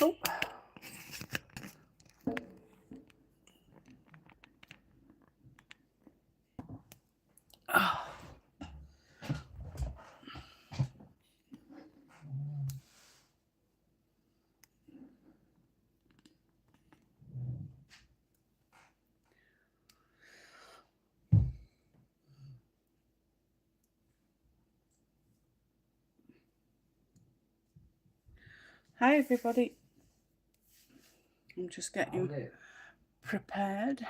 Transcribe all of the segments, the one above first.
Oh. Oh. Hi everybody. I'm just getting prepared.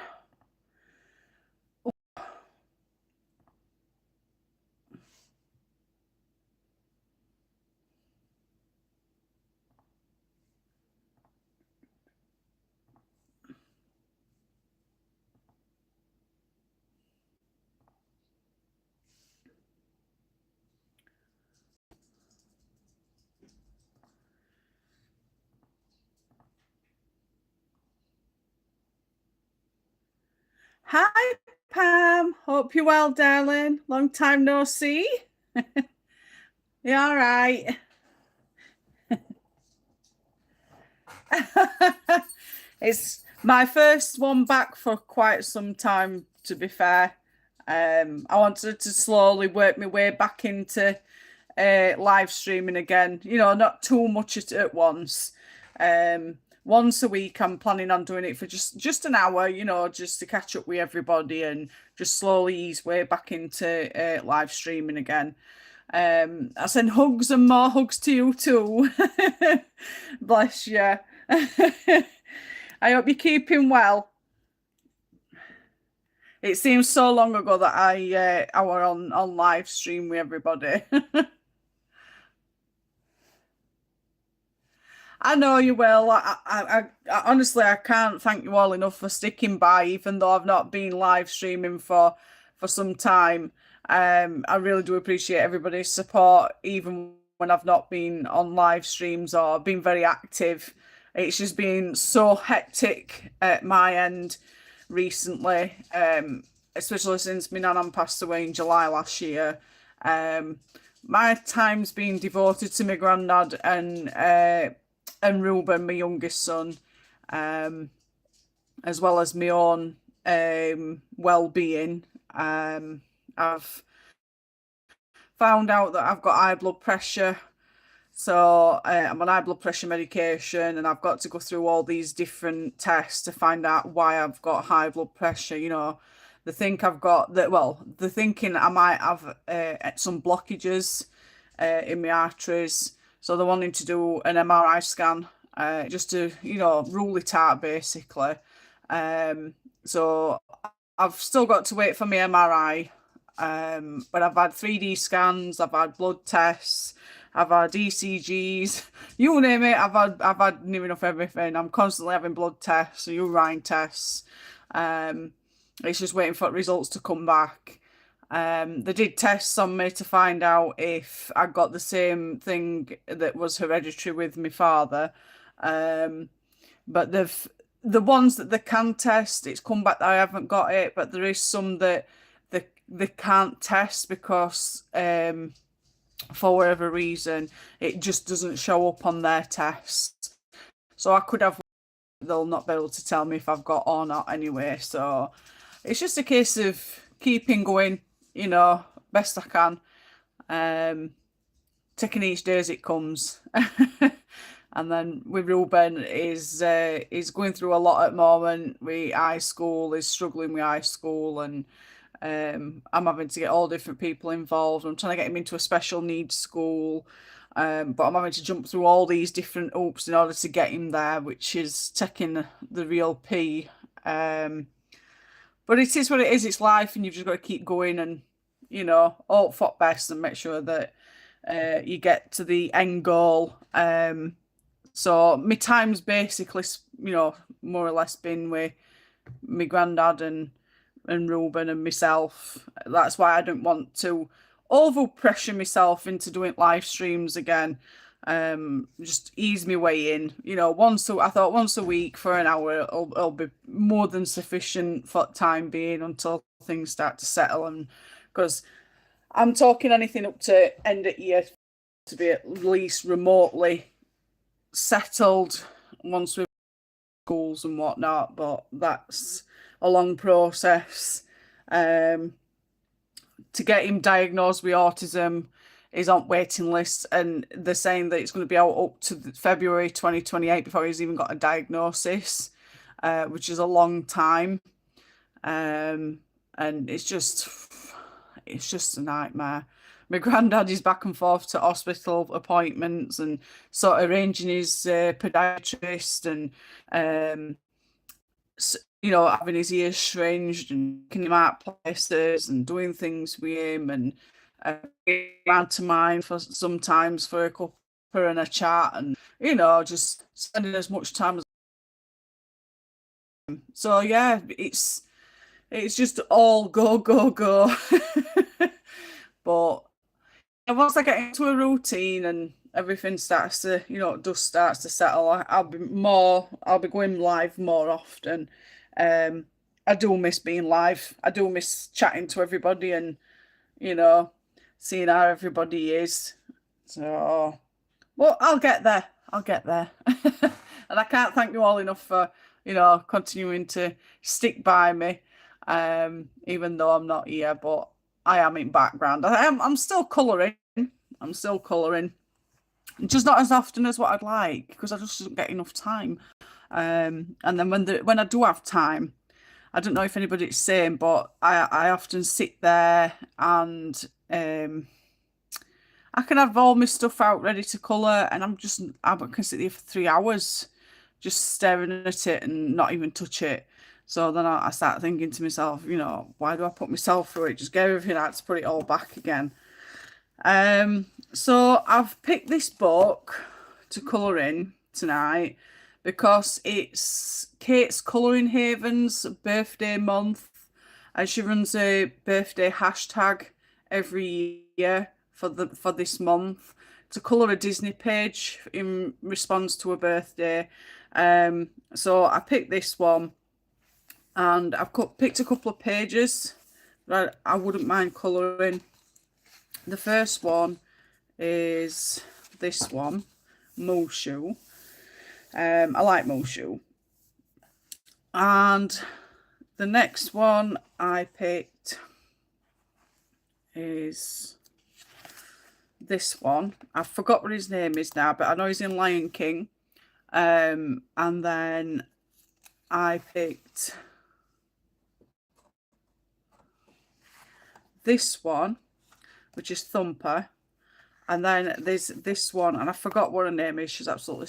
Hi Pam, hope you're well, darling. Long time no see. You all right? It's my first one back for quite some time, to be fair. I wanted to slowly work my way back into live streaming again. You know, not too much at once. Once a week, I'm planning on doing it for just an hour. You know, just to catch up with everybody and just slowly ease way back into live streaming again. I send hugs and more hugs to you too. Bless you. I hope you're keeping well. It seems so long ago that I were on live stream with everybody. I know you will. I honestly I can't thank you all enough for sticking by, even though I've not been live streaming for some time. I really do appreciate everybody's support, even when I've not been on live streams or been very active. It's just been so hectic at my end recently, especially since my nan passed away in July last year. Um, my time's been devoted to my granddad and Ruben, my youngest son, um, as well as my own well-being. I've found out that I've got high blood pressure, so I'm on high blood pressure medication, and I've got to go through all these different tests to find out why I've got high blood pressure. You know, they think I've got that. Well, they're thinking I might have some blockages in my arteries, so they're wanting to do an MRI scan just to, you know, rule it out basically. So I've still got to wait for my MRI. But I've had 3D scans, I've had blood tests, I've had ECGs, you name it. I've had near enough everything. I'm constantly having blood tests, urine tests. Um, it's just waiting for results to come back. They did tests on me to find out if I got the same thing that was hereditary with my father. Um, but the ones that they can test, it's come back that I haven't got it, but there is some that they can't test because for whatever reason it just doesn't show up on their test. So I could have, they'll not be able to tell me if I've got or not anyway. So it's just a case of keeping going, you know, best I can. Taking each day as it comes. And then with Ruben is going through a lot at the moment. With high school, is struggling with high school, and I'm having to get all different people involved. I'm trying to get him into a special needs school, but I'm having to jump through all these different hoops in order to get him there, which is taking the real P. But it is what it is. It's life, and you've just got to keep going and, you know, hope for best and make sure that you get to the end goal. So my time's basically, you know, more or less been with my granddad and Ruben and myself. That's why I don't want to over pressure myself into doing live streams again. Just ease my way in. You know, I thought once a week for an hour, it'll be more than sufficient for the time being until things start to settle. And because I'm talking anything up to end of year to be at least remotely settled, once we're schools and whatnot, but that's a long process. To get him diagnosed with autism is on waiting lists, and they're saying that it's going to be out up to February 2028 before he's even got a diagnosis, which is a long time. And it's just a nightmare. My granddad is back and forth to hospital appointments and sort of arranging his podiatrist and having his ears stranged and taking him out places and doing things with him and around to mine for sometimes for a cuppa and a chat and just spending as much time as. So yeah, it's just all go go go. But once I get into a routine and everything starts to, dust starts to settle, I'll be going live more often. I do miss being live. I do miss chatting to everybody and, seeing how everybody is. So, well, I'll get there. I'll get there. And I can't thank you all enough for, continuing to stick by me, even though I'm not here, but I am in background. I'm still colouring. I'm still colouring. Just not as often as what I'd like because I just don't get enough time. And then when I do have time, I don't know if anybody's the same, but I often sit there and I can have all my stuff out ready to colour, and I can sit there for 3 hours just staring at it and not even touch it. So then I start thinking to myself, why do I put myself through it? Just get everything out to put it all back again. So I've picked this book to colour in tonight because it's Kate's Colouring Haven's birthday month, and she runs a birthday hashtag every year for this month to colour a Disney page in response to a birthday. So I picked this one, and I've picked a couple of pages that I wouldn't mind colouring. The first one is this one, Mushu. I like Mushu. And the next one I picked is this one. I forgot what his name is now, but I know he's in Lion King. And then I picked this one, which is Thumper. And then there's this one, and I forgot what her name is. She's absolutely...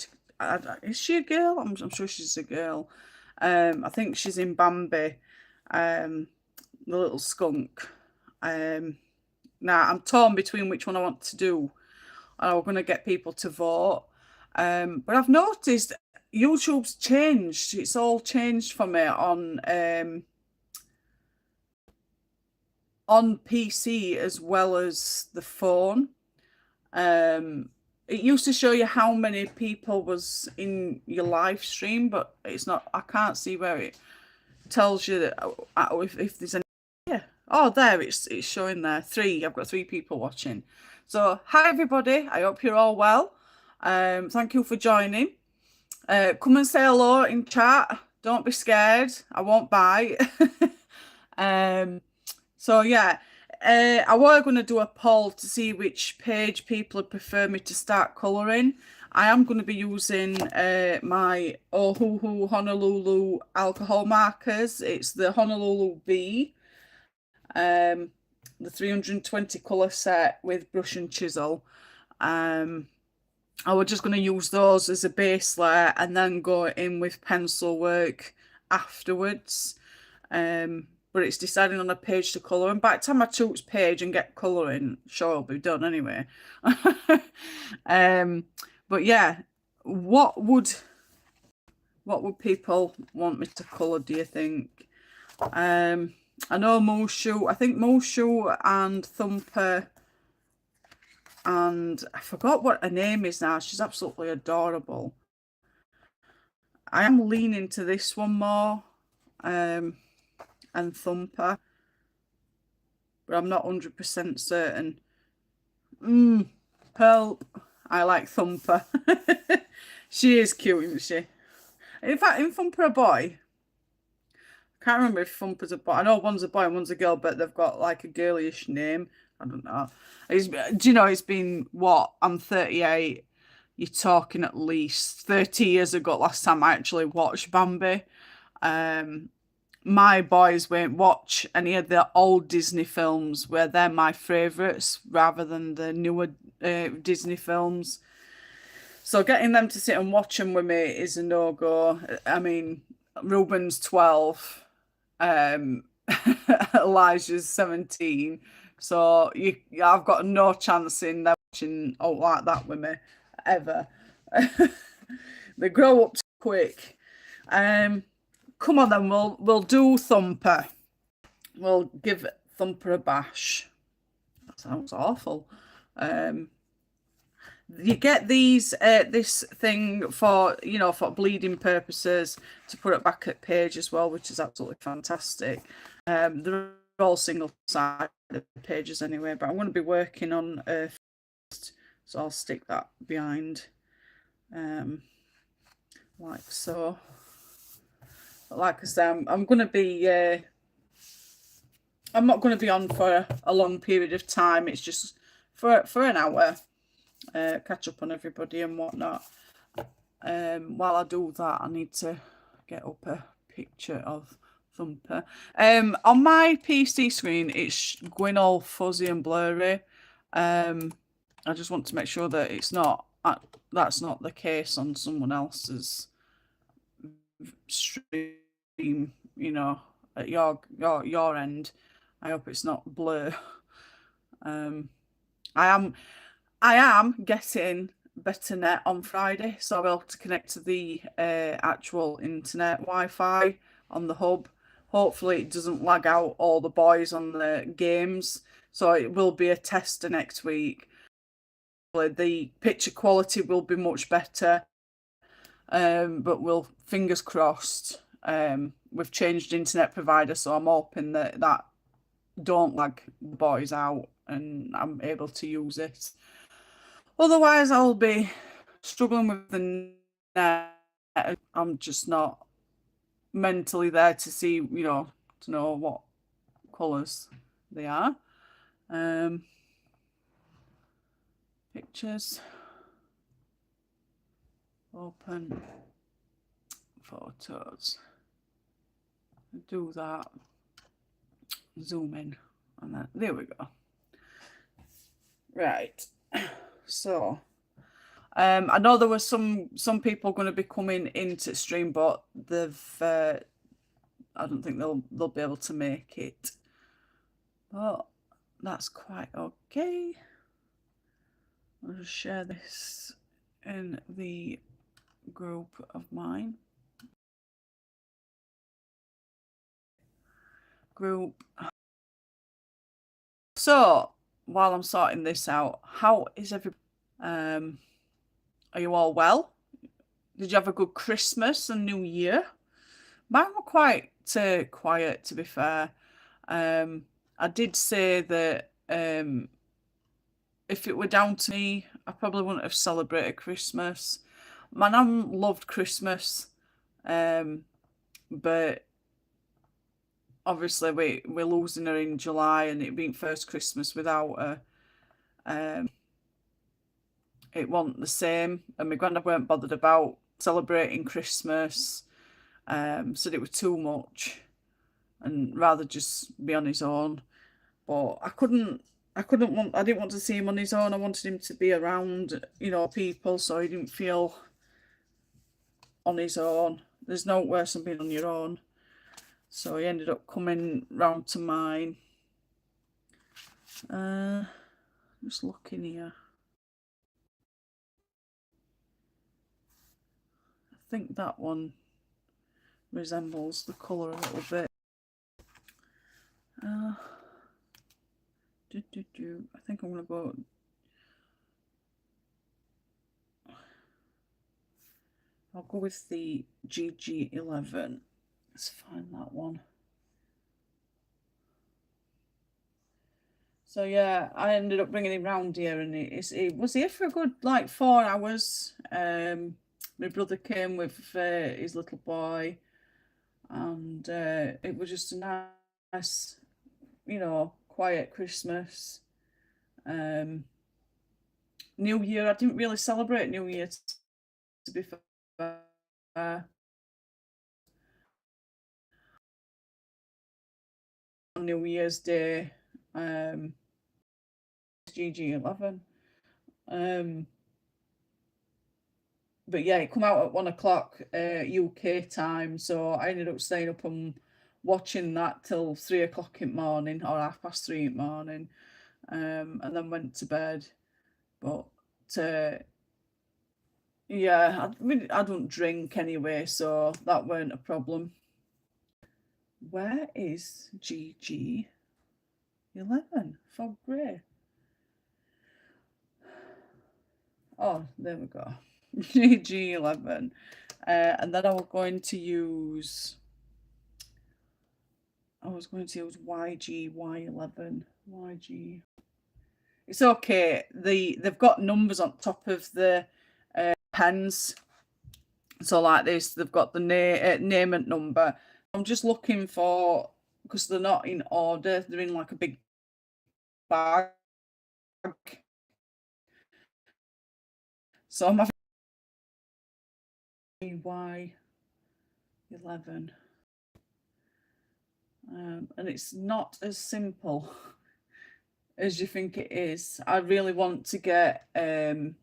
is she a girl? I'm sure she's a girl. I think she's in Bambi, the little skunk. Now, I'm torn between which one I want to do. And I'm going to get people to vote. But I've noticed YouTube's changed. It's all changed for me on PC as well as the phone. It used to show you how many people was in your live stream, but it's not. I can't see where it tells you that if there's any. Yeah. Oh, there it's showing there. 3. I've got 3 people watching. So hi everybody. I hope you're all well. Thank you for joining. Come and say hello in chat. Don't be scared. I won't bite. So yeah. I was going to do a poll to see which page people would prefer me to start colouring. I am going to be using my ohuhu Honolulu alcohol markers. It's the Honolulu B, the 320 colour set with brush and chisel. I was just going to use those as a base layer and then go in with pencil work afterwards. But it's deciding on a page to colour, and by the time I choose page and get colouring, sure it'll be done anyway. But yeah, what would people want me to colour, do you think? I know Mushu. I think Mushu and Thumper, and I forgot what her name is now. She's absolutely adorable. I am leaning to this one more. And Thumper, but I'm not 100% certain. Pearl, I like Thumper. She is cute, isn't she? In fact, in Thumper a boy, I can't remember if Thumper's a boy. I know one's a boy and one's a girl, but they've got like a girlish name. I don't know. Do you know, it's been what? I'm 38. You're talking at least 30 years ago last time I actually watched Bambi. Um, my boys won't watch any of the old Disney films where they're my favourites rather than the newer Disney films. So getting them to sit and watch them with me is a no-go. I mean, Ruben's 12, um, Elijah's 17. So I've got no chance in them watching all like that with me, ever. They grow up quick. Come on then, we'll do Thumper. We'll give Thumper a bash. That sounds awful. You get these this thing for, you know, for bleeding purposes, to put it back at page as well, which is absolutely fantastic. They're all single-sided pages anyway, but I'm going to be working on first, so I'll stick that behind, like so. But like I say, I'm going to be I'm not going to be on for a long period of time. It's just for an hour. Catch up on everybody and whatnot. While I do that, I need to get up a picture of Thumper. On my PC screen, it's going all fuzzy and blurry. I just want to make sure that it's not that's not the case on someone else's stream. You know, at your end. I hope it's not blur. I am getting better net on Friday, so I'll be able to connect to the actual internet Wi-Fi on the hub. Hopefully it doesn't lag out all the boys on the games, so it will be a tester next week. The picture quality will be much better, but we'll, fingers crossed. We've changed internet provider, so I'm hoping that don't lag the boys out and I'm able to use it. Otherwise, I'll be struggling with the net. I'm just not mentally there to see, you know, to know what colours they are. Pictures. Open photos. Do that. Zoom in. And then, there we go. Right. So, I know there were some people going to be coming into stream, but they've I don't think they'll be able to make it. But that's quite okay. I'll just share this in the group of mine. Group. So while I'm sorting this out, how is everybody? Are you all well? Did you have a good Christmas and New Year? Mine were quite quiet, to be fair. I did say that if it were down to me, I probably wouldn't have celebrated Christmas. My nan loved Christmas, but obviously we're losing her in July, and it being first Christmas without her, it wasn't the same. And my granddad weren't bothered about celebrating Christmas, said it was too much, and rather just be on his own. But I didn't want to see him on his own. I wanted him to be around, you know, people, so he didn't feel on his own. There's no worse than being on your own. So he ended up coming round to mine. Just looking here. I think that one resembles the colour a little bit. I think I'm going to go... I'll go with the GG11. Let's find that one. So yeah, I ended up bringing him round here, and he was here for a good like 4 hours. My brother came with his little boy, and it was just a nice, quiet Christmas. Um, New Year, I didn't really celebrate New Year, to be fair. On New Year's Day, GG11. Um, but yeah, it come out at 1 o'clock UK time, so I ended up staying up and watching that till 3 o'clock in the morning or 3:30 in the morning, and then went to bed. But uh, yeah, I don't drink anyway, so that weren't a problem. Where is GG11? Fog grey. Oh, there we go. GG11. And then I was going to use YGY11. YG. It's okay. They've got numbers on top of the pens. So like this, they've got the name and number. I'm just looking for, because they're not in order, they're in like a big bag. So I'm having Y11. And it's not as simple as you think it is. I really want to get the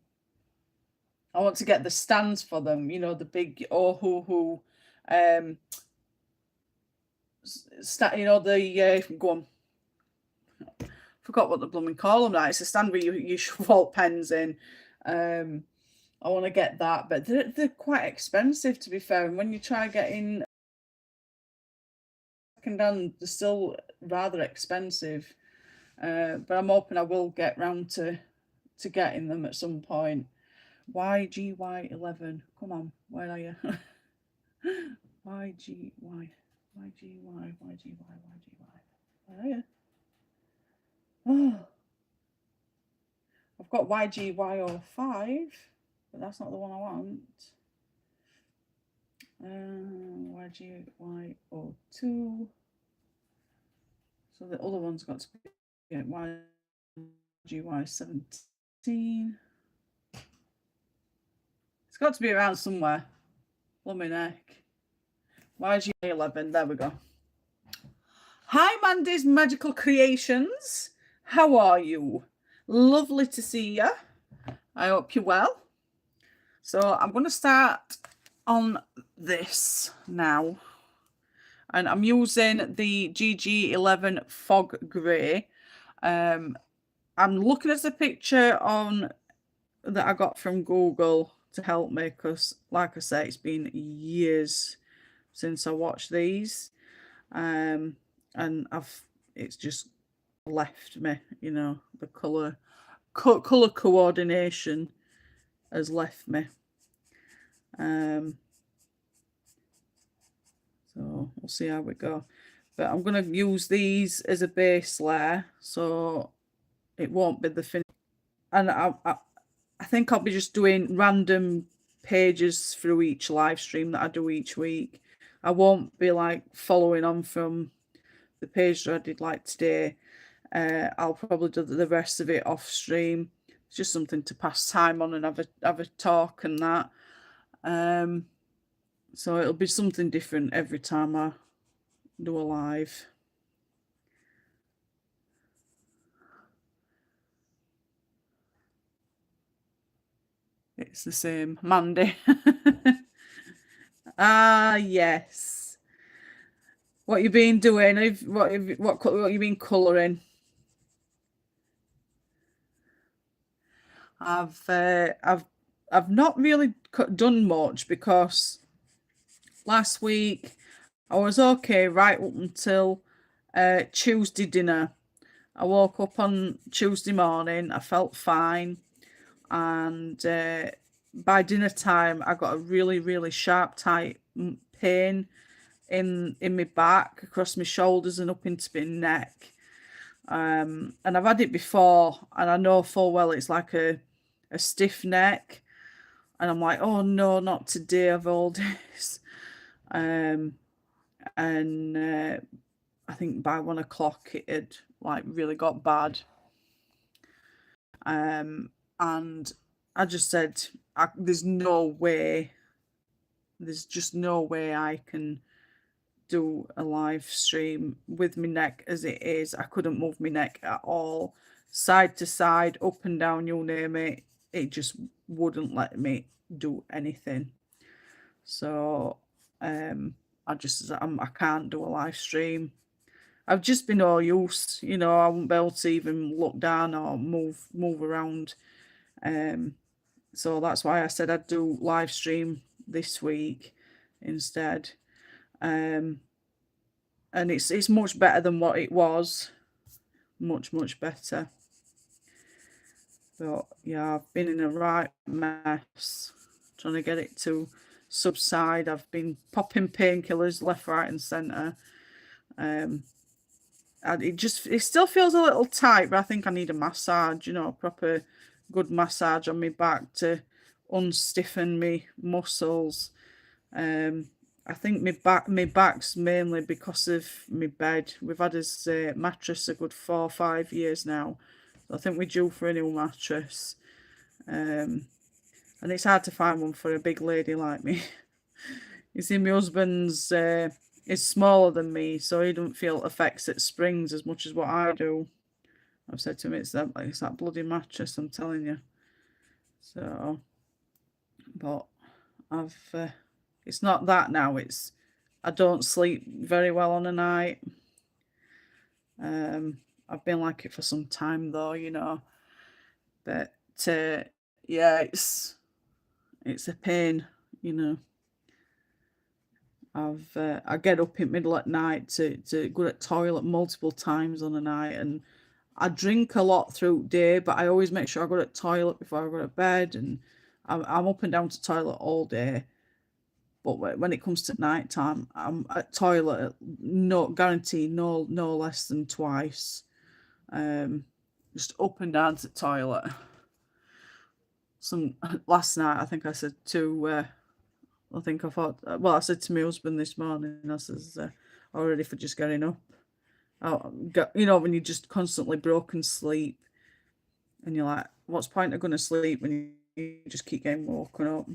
stands for them, the big ohuhu go on. Forgot what the blooming call them now. It's a stand where you shove all pens in. I want to get that, but they're quite expensive, to be fair. And when you try getting second-hand, they're still rather expensive. But I'm hoping I will get round to getting them at some point. YGY11. Come on, where are you? YGY. Where are you? Oh, I've got YGY05, but that's not the one I want. YGY02. So the other one's got to be YGY17. It's got to be around somewhere. Lummy neck. YGY11. There we go. Hi, Mandy's Magical Creations. How are you? Lovely to see you. I hope you're well. So I'm going to start on this now. And I'm using the GG11 Fog Grey. I'm looking at the picture that I got from Google to help me, because, like I say, it's been years since I watched these. And it's just left me, the colour coordination has left me. So we'll see how we go. But I'm going to use these as a base layer, so it won't be the finish. And I think I'll be just doing random pages through each live stream that I do each week. I won't be like following on from the page that I did like today. I'll probably do the rest of it off stream. It's just something to pass time on and have a talk and that. So it'll be something different every time I do a live. It's the same. Mandy. Ah, yes. What you been doing? What you been colouring? I've not really done much, because last week I was okay right up until Tuesday dinner. I woke up on Tuesday morning, I felt fine, and by dinner time I got a really, really sharp, tight pain in my back, across my shoulders and up into my neck. And I've had it before, and I know full well it's like a stiff neck. I'm like, oh no, not today of all days. And I think by 1 o'clock it had like really got bad. And I just said, there's just no way I can do a live stream with my neck as it is. I couldn't move my neck at all, side to side, up and down, you name it. It just wouldn't let me do anything. So I can't do a live stream. I've just been all use, I won't be able to even look down or move around. So that's why I said I'd do live stream this week instead. And it's much better than what it was. Much better. But yeah, I've been in a right mess trying to get it to subside. I've been popping painkillers left, right, and centre. And it still feels a little tight, but I think I need a massage, proper good massage on my back to unstiffen me muscles. I think my back's mainly because of my bed. We've had this mattress a good 4 or 5 years now. So I think we're due for a new mattress. And it's hard to find one for a big lady like me. You see, my husband's is smaller than me, so he don't feel effects at springs as much as what I do. I've said to him, it's that bloody mattress, I'm telling you. So, but it's not that now. I don't sleep very well on a night. I've been like it for some time though, but yeah, it's a pain, I get up in middle at night to go to the toilet multiple times on a night, and I drink a lot through day, but I always make sure I go to the toilet before I go to bed, and I'm up and down to the toilet all day. But when it comes to night time, I'm at toilet, no guarantee, no less than twice. Just up and down to the toilet. Last night, I think I said to I said to my husband this morning, I says, already for just getting up. When you're just constantly broken sleep, and you're like, what's the point of going to sleep when you just keep getting woken up?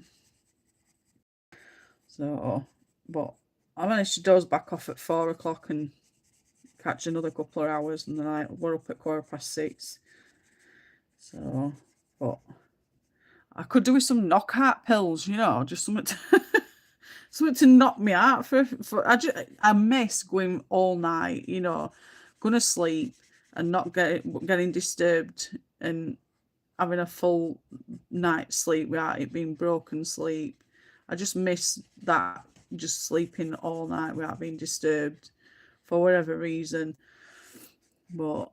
So, but I managed to doze back off at 4 o'clock and catch another couple of hours, and then we're up at 6:15. So, but I could do with some knockout pills, just something to knock me out I miss going all night, going to sleep and not getting disturbed and having a full night's sleep without it being broken sleep. I just miss that, just sleeping all night without being disturbed for whatever reason. But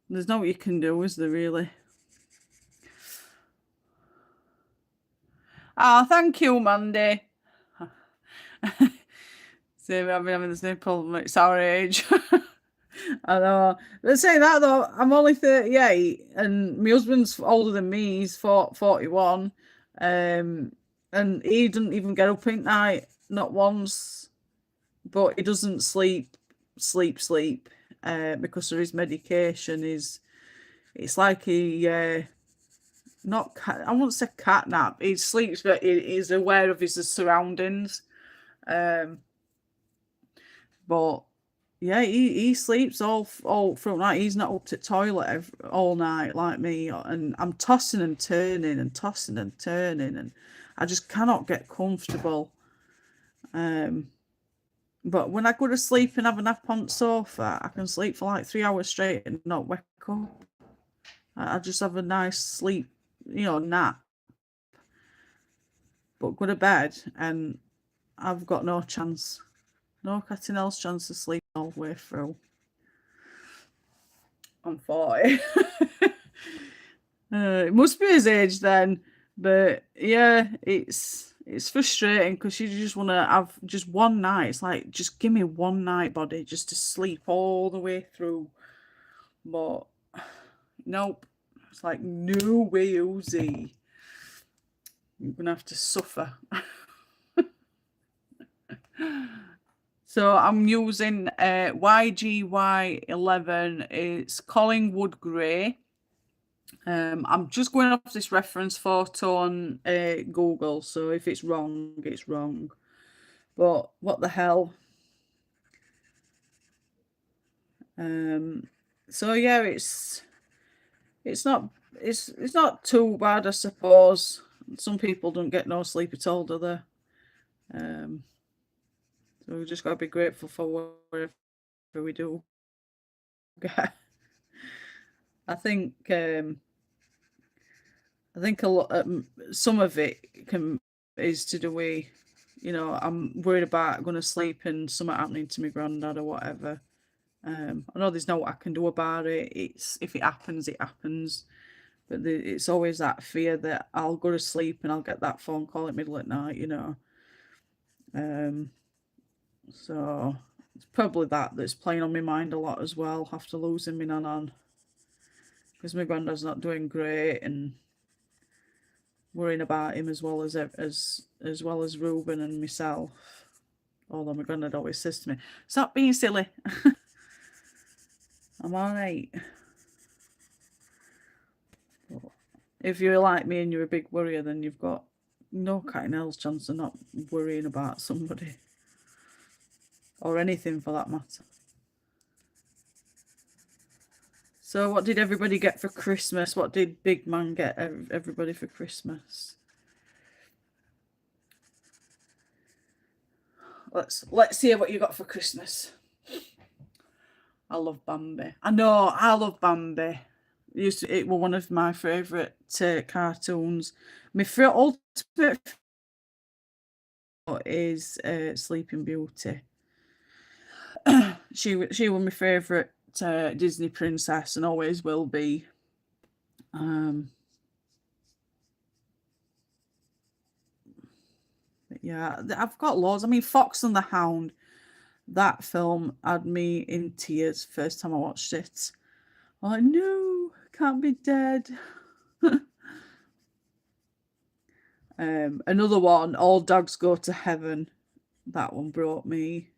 there's no what you can do, is there, really? Oh, thank you, Mandy. See, I've been having the same problem. It's our age. I know. But saying that though, I'm only 38, and my husband's older than me. He's 41, and he doesn't even get up at night, not once. But he doesn't sleep, because of his medication. It's like he not cat. I won't say cat nap. He sleeps, but he's aware of his surroundings. But yeah, he sleeps all through night. He's not up to the toilet all night like me, and I'm tossing and turning, and I just cannot get comfortable. But when I go to sleep and have a nap on the sofa, I can sleep for like 3 hours straight and not wake up. I just have a nice sleep, nap. But go to bed and I've got no chance. No cutting else chance to sleep all the way through. I'm 40. It must be his age then. But yeah, it's frustrating because you just want to have just one night. It's like, just give me one night, body, just to sleep all the way through. But nope. It's like, no way, Uzi. You're gonna have to suffer. So I'm using YGY11. It's Collingwood Grey. I'm just going off this reference photo on Google, so if it's wrong, it's wrong. But what the hell? So yeah, it's not too bad, I suppose. Some people don't get no sleep at all, do they? So we just got to be grateful for whatever we do. I think a lot, some of it is to do with, I'm worried about going to sleep and something happening to my granddad or whatever. I know there's no what I can do about it. It's if it happens, it happens. But it's always that fear that I'll go to sleep and I'll get that phone call at middle at night, So it's probably that's playing on my mind a lot as well, after losing my nan, because my granddad's not doing great, and worrying about him as well as Reuben and myself. Although my granddad always says to me, "Stop being silly." I'm all right. If you're like me and you're a big worrier, then you've got no cat in hell's chance of not worrying about somebody. Or anything for that matter. So what did everybody get for Christmas? What did Big Man get everybody for Christmas? Let's hear what you got for Christmas. I love Bambi. I know, I love Bambi. It was one of my favourite cartoons. My ultimate is Sleeping Beauty. She was my favourite Disney princess and always will be. Yeah, I've got loads. I mean, Fox and the Hound. That film had me in tears first time I watched it. I'm like, no, can't be dead. Another one, All Dogs Go to Heaven. That one broke me.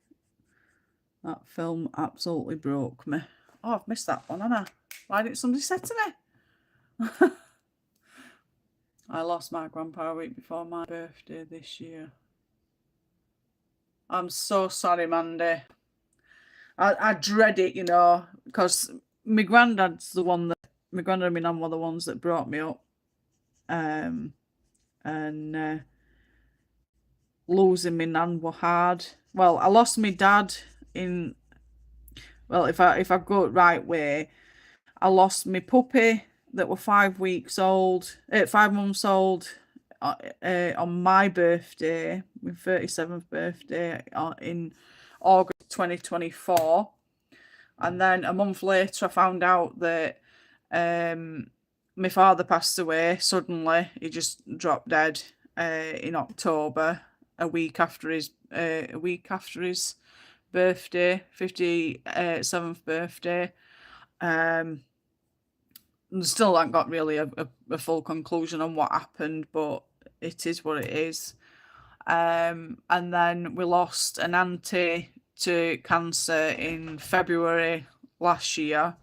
That film absolutely broke me. Oh, I've missed that one, haven't I? Why didn't somebody say to me? I lost my grandpa a week before my birthday this year. I'm so sorry, Mandy. I dread it, because my granddad's the one that, my granddad and my nan were the ones that brought me up. And losing my nan were hard. Well, I lost my dad if I go the right way, I lost my puppy that were 5 months old on my birthday, my 37th birthday, in August 2024. And then a month later I found out that my father passed away suddenly. He just dropped dead in October, a week after his birthday, 57th birthday. Still haven't got really a full conclusion on what happened, but it is what it is. And then we lost an auntie to cancer in February last year.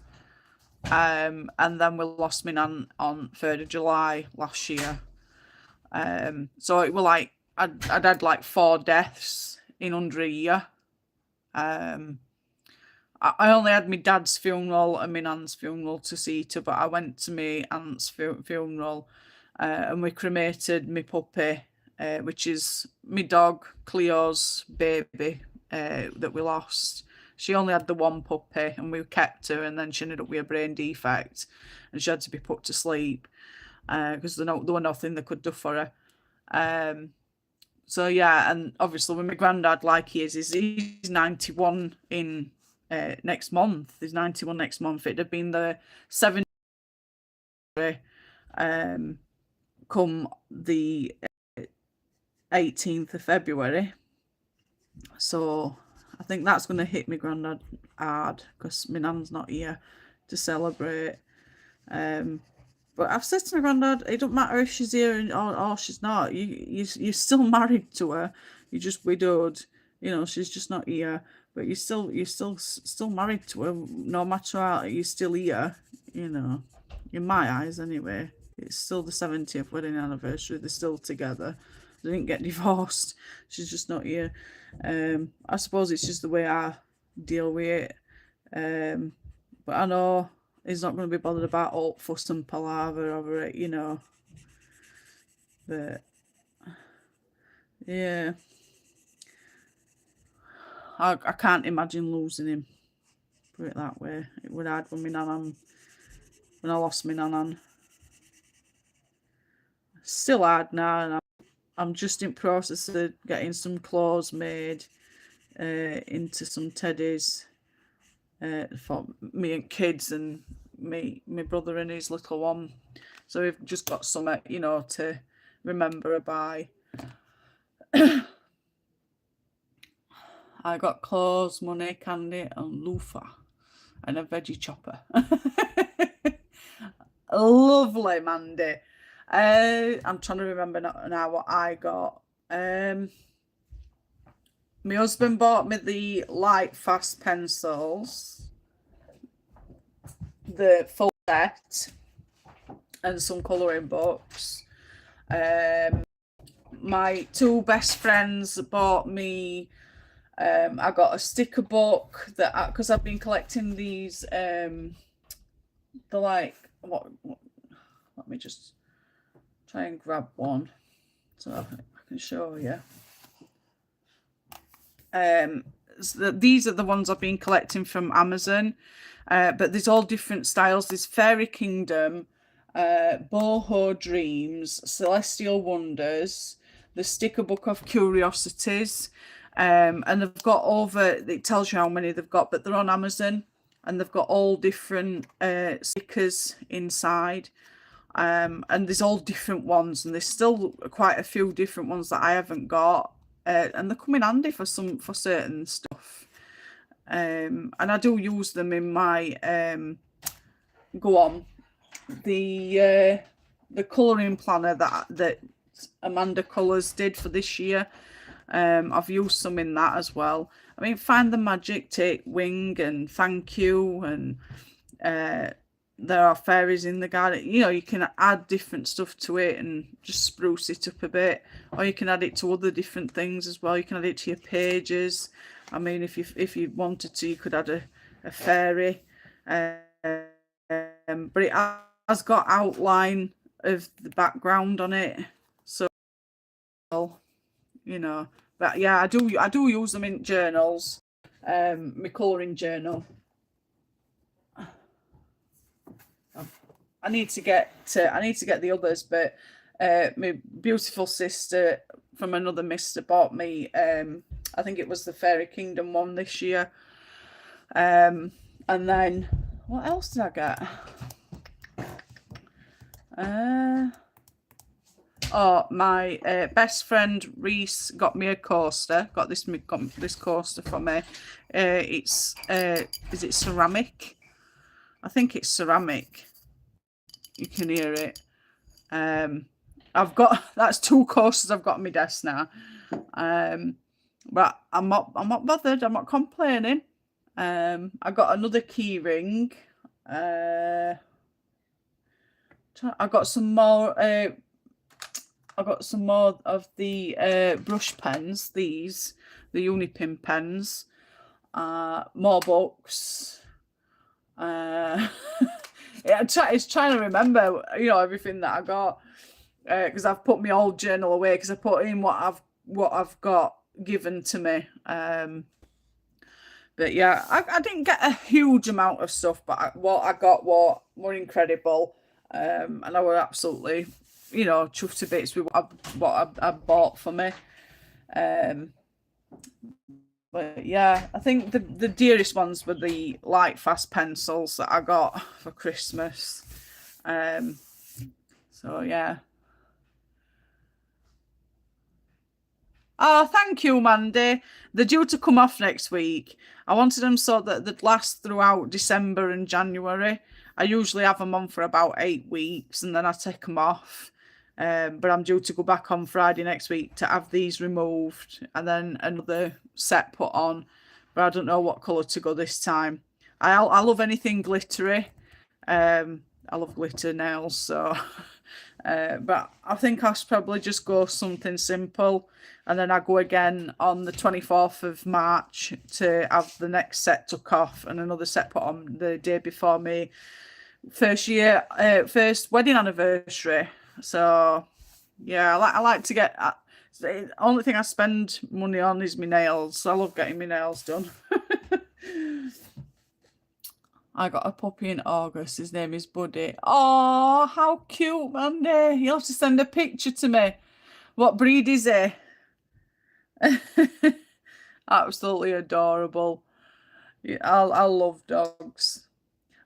And then we lost my nan on 3rd of July last year. So it was like I'd had like 4 deaths in under a year. I only had my dad's funeral and my nan's funeral to see to, but I went to my aunt's funeral, and we cremated my puppy, which is my dog Cleo's baby, that we lost. She only had the one puppy and we kept her, and then she ended up with a brain defect and she had to be put to sleep because there was nothing they could do for her. So yeah, and obviously with my granddad, like he's 91 in next month. He's 91 next month. It'd have been the 7th come the 18th of February. So I think that's going to hit my granddad hard because my nan's not here to celebrate. But I've said to my granddad, it don't matter if she's here or she's not. You're still married to her. You're just widowed. You know, she's just not here. But you're still married to her. No matter how, you're still here. You know, in my eyes anyway. It's still the 70th wedding anniversary. They're still together. They didn't get divorced. She's just not here. I suppose it's just the way I deal with it. But I know he's not going to be bothered about all fuss and palaver over it, you know. But yeah, I can't imagine losing him. Put it that way. It would hard when when I lost my nanan. Still hard now, and I'm just in process of getting some clothes made into some teddies for me and kids and my brother and his little one. So we've just got some, you know, to remember her by. I got clothes, money, candy, and loofah, and a veggie chopper. Lovely, Mandy. I'm trying to remember now what I got. My husband bought me the light fast pencils, the full set, and some colouring books. My two best friends bought me. I got a sticker book that because I've been collecting these. The like what? Let me just try and grab one so I can show you. So these are the ones I've been collecting from Amazon, but there's all different styles. There's Fairy Kingdom, Boho Dreams, Celestial Wonders, the Sticker Book of Curiosities, and they've got over, it tells you how many they've got, but they're on Amazon, and they've got all different stickers inside, and there's all different ones, and there's still quite a few different ones that I haven't got. And they come in handy for certain stuff, and I do use them in my the colouring planner that Amanda Colours did for this year. I've used some in that as well. I mean, Find the Magic, Take Wing, and Thank You, and there are fairies in the garden. You know, you can add different stuff to it and just spruce it up a bit, or you can add it to other different things as well. You can add it to your pages. I mean, if you wanted to, you could add a fairy, but it has got outline of the background on it, so you know. But yeah, I do use them in journals, my colouring journal. I need to get the others, but my beautiful sister from another mister bought me, I think it was the Fairy Kingdom one this year. And then what else did I get? My best friend Reese got me a coaster. Got this coaster for me. It's is it ceramic? I think it's ceramic. You can hear it. I've got, that's 2 coasters I've got on my desk now. But I'm not bothered. I'm not complaining. I got another key ring. I got some more. I got some more of the brush pens. These, the Unipin pens. More books. Yeah, it's trying to remember, you know, everything that I got, because I've put my old journal away because I put in what I've got given to me. But yeah, I didn't get a huge amount of stuff, but what I got were incredible, and I were absolutely, you know, chuffed to bits with what I bought for me. But yeah, I think the dearest ones were the light fast pencils that I got for Christmas. So yeah. Oh, thank you, Mandy. They're due to come off next week. I wanted them so that they'd last throughout December and January. I usually have them on for about 8 weeks and then I take them off. But I'm due to go back on Friday next week to have these removed and then another set put on. But I don't know what colour to go this time. I love anything glittery. I love glitter nails, so but I think I'll probably just go something simple, and then I go again on the 24th of March to have the next set took off and another set put on the day before me first wedding anniversary. So yeah, I like to get. The only thing I spend money on is my nails. I love getting my nails done. I got a puppy in August. His name is Buddy. Oh, how cute, Mandy. You'll have to send a picture to me. What breed is he? Absolutely adorable. Yeah, I love dogs.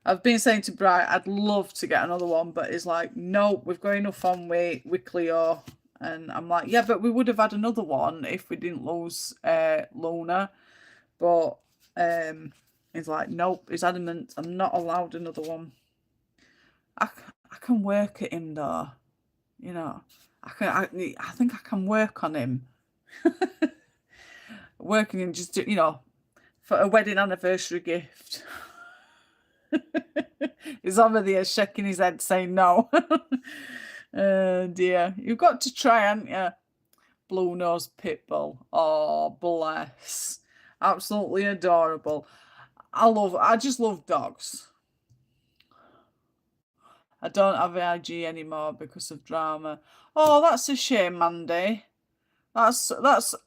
I've been saying to Bright, I'd love to get another one, but he's like, no, we've got enough on with Cleo. And I'm like, yeah, but we would have had another one if we didn't lose Luna. But he's like, nope, he's adamant, I'm not allowed another one. I can work at him though, you know. I think I can work on him. Working him just, you know, for a wedding anniversary gift. He's over there shaking his head saying no. Oh dear. You've got to try, haven't you? Blue nose pitbull. Oh, bless. Absolutely adorable. I just love dogs. I don't have IG anymore because of drama. Oh, that's a shame, Mandy. That's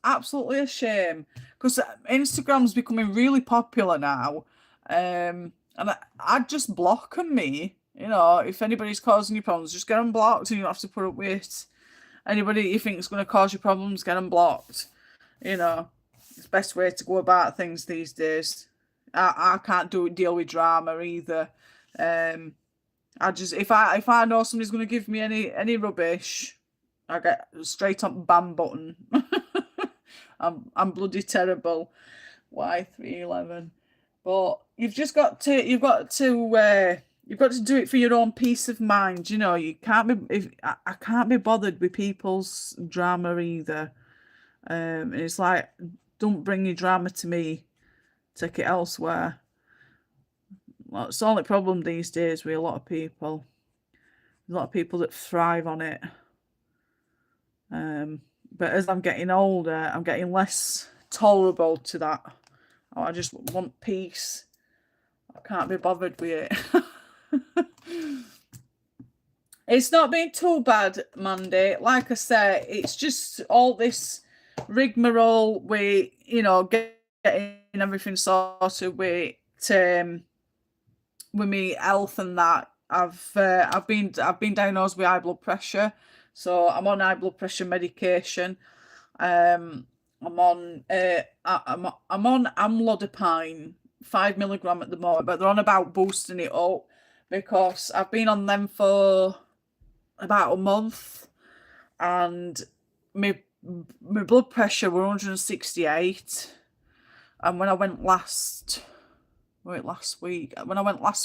absolutely a shame because Instagram's becoming really popular now. And I'd just block them, me. You know, if anybody's causing you problems, just get them blocked and you don't have to put up with it. Anybody you think is going to cause you problems, get them blocked. You know, it's the best way to go about things these days. I can't deal with drama either. I just if I know somebody's going to give me any rubbish, I get straight up ban button. I'm bloody terrible. Y311. But you've got to do it for your own peace of mind. You know, you can't be I can't be bothered with people's drama either. It's like, don't bring your drama to me. Take it elsewhere. Well, it's the only problem these days with a lot of people. A lot of people that thrive on it. But as I'm getting older, I'm getting less tolerable to that. Oh, I just want peace. I can't be bothered with it. It's not been too bad, Mandy. Like I said, it's just all this rigmarole with, you know, getting everything sorted with me health and that. I've been diagnosed with high blood pressure, so I'm on high blood pressure medication. I'm on amlodipine 5 mg at the moment, but they're on about boosting it up because I've been on them for about a month, and my blood pressure were 168, and when I went last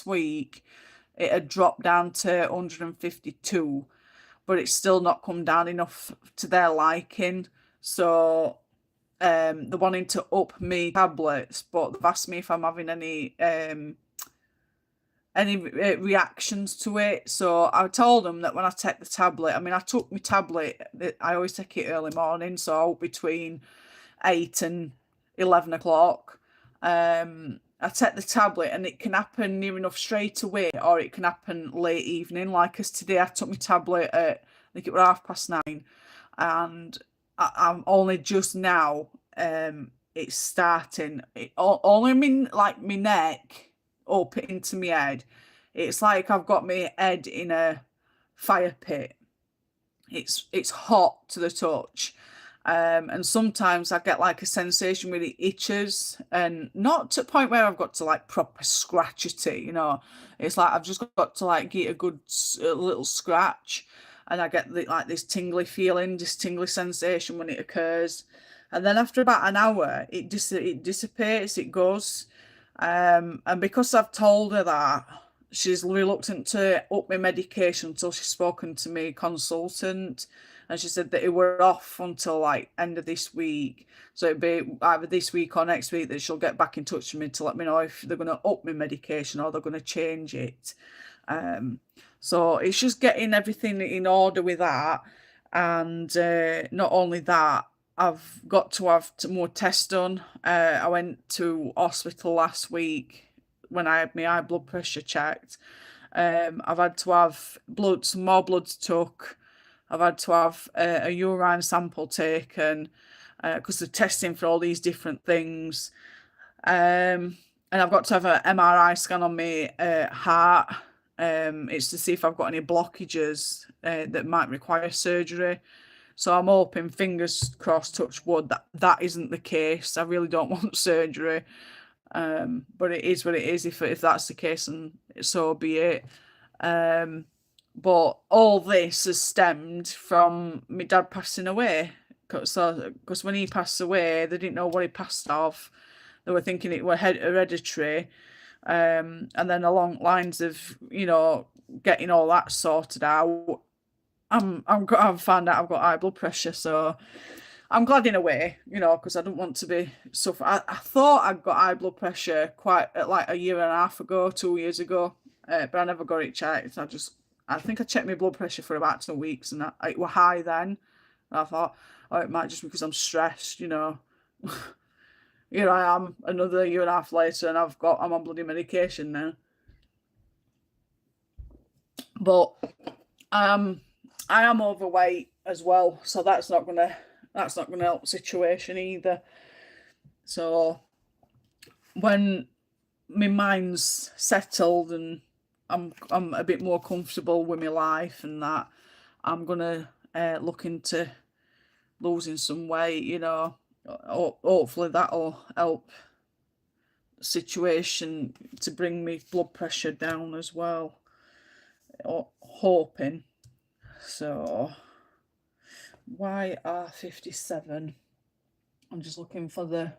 week, it had dropped down to 152, but it's still not come down enough to their liking. So they're wanting to up me tablets, but they've asked me if I'm having any reactions to it. So I told them that when I take the tablet, I mean, I took my tablet, I always take it early morning, so between 8 and 11 o'clock. I take the tablet and it can happen near enough straight away, or it can happen late evening. Like as today, I took my tablet at, I think it was 9:30, and I'm only just now, it's starting. Only mean like my neck up into my head. It's like I've got my head in a fire pit. It's hot to the touch. And sometimes I get like a sensation where it itches, and not to the point where I've got to like proper scratch at it, you know. It's like I've just got to like get a good little scratch, and I get like this tingly feeling, this tingly sensation when it occurs. And then after about an hour, it dissipates, it goes. And because I've told her that, she's reluctant to up my medication until she's spoken to my consultant, and she said that it were off until like end of this week. So it'd be either this week or next week that she'll get back in touch with me to let me know if they're going to up my medication or they're going to change it. So it's just getting everything in order with that. And not only that, I've got to have more tests done. I went to hospital last week when I had my high blood pressure checked. I've had to have some more bloods took. I've had to have a urine sample taken because they're testing for all these different things. And I've got to have an MRI scan on my heart. It's to see if I've got any blockages that might require surgery. So I'm hoping, fingers crossed, touch wood, that isn't the case. I really don't want surgery. But it is what it is. If that's the case, and so be it. But all this has stemmed from my dad passing away. Because when he passed away, they didn't know what he passed of. They were thinking it were hereditary. And then along lines of, getting all that sorted out, I've found out I've got high blood pressure. So I'm glad in a way, because I don't want to be suffering. I thought I'd got high blood pressure quite like a year and a half ago, 2 years ago, but I never got it checked. I think I checked my blood pressure for about 2 weeks, and it were high then. And I thought, oh, it might just be because I'm stressed, Here I am, another year and a half later, and I'm on bloody medication now. But I am overweight as well, so that's not gonna help the situation either. So when my mind's settled and I'm a bit more comfortable with my life and that, I'm gonna look into losing some weight. Hopefully that'll help the situation to bring my blood pressure down as well. Hoping. So YR57. I'm just looking for the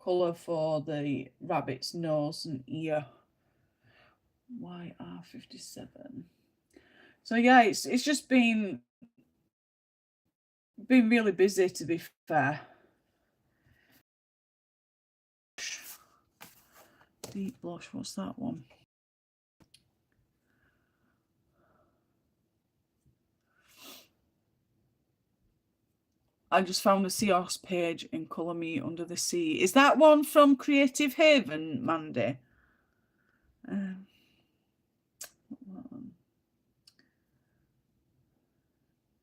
colour for the rabbit's nose and ear. YR57. So yeah, it's just been really busy, to be fair. Deep blush, what's that one? I just found the Seahorse page in Colour Me Under the Sea. Is that one from Creative Haven, Mandy?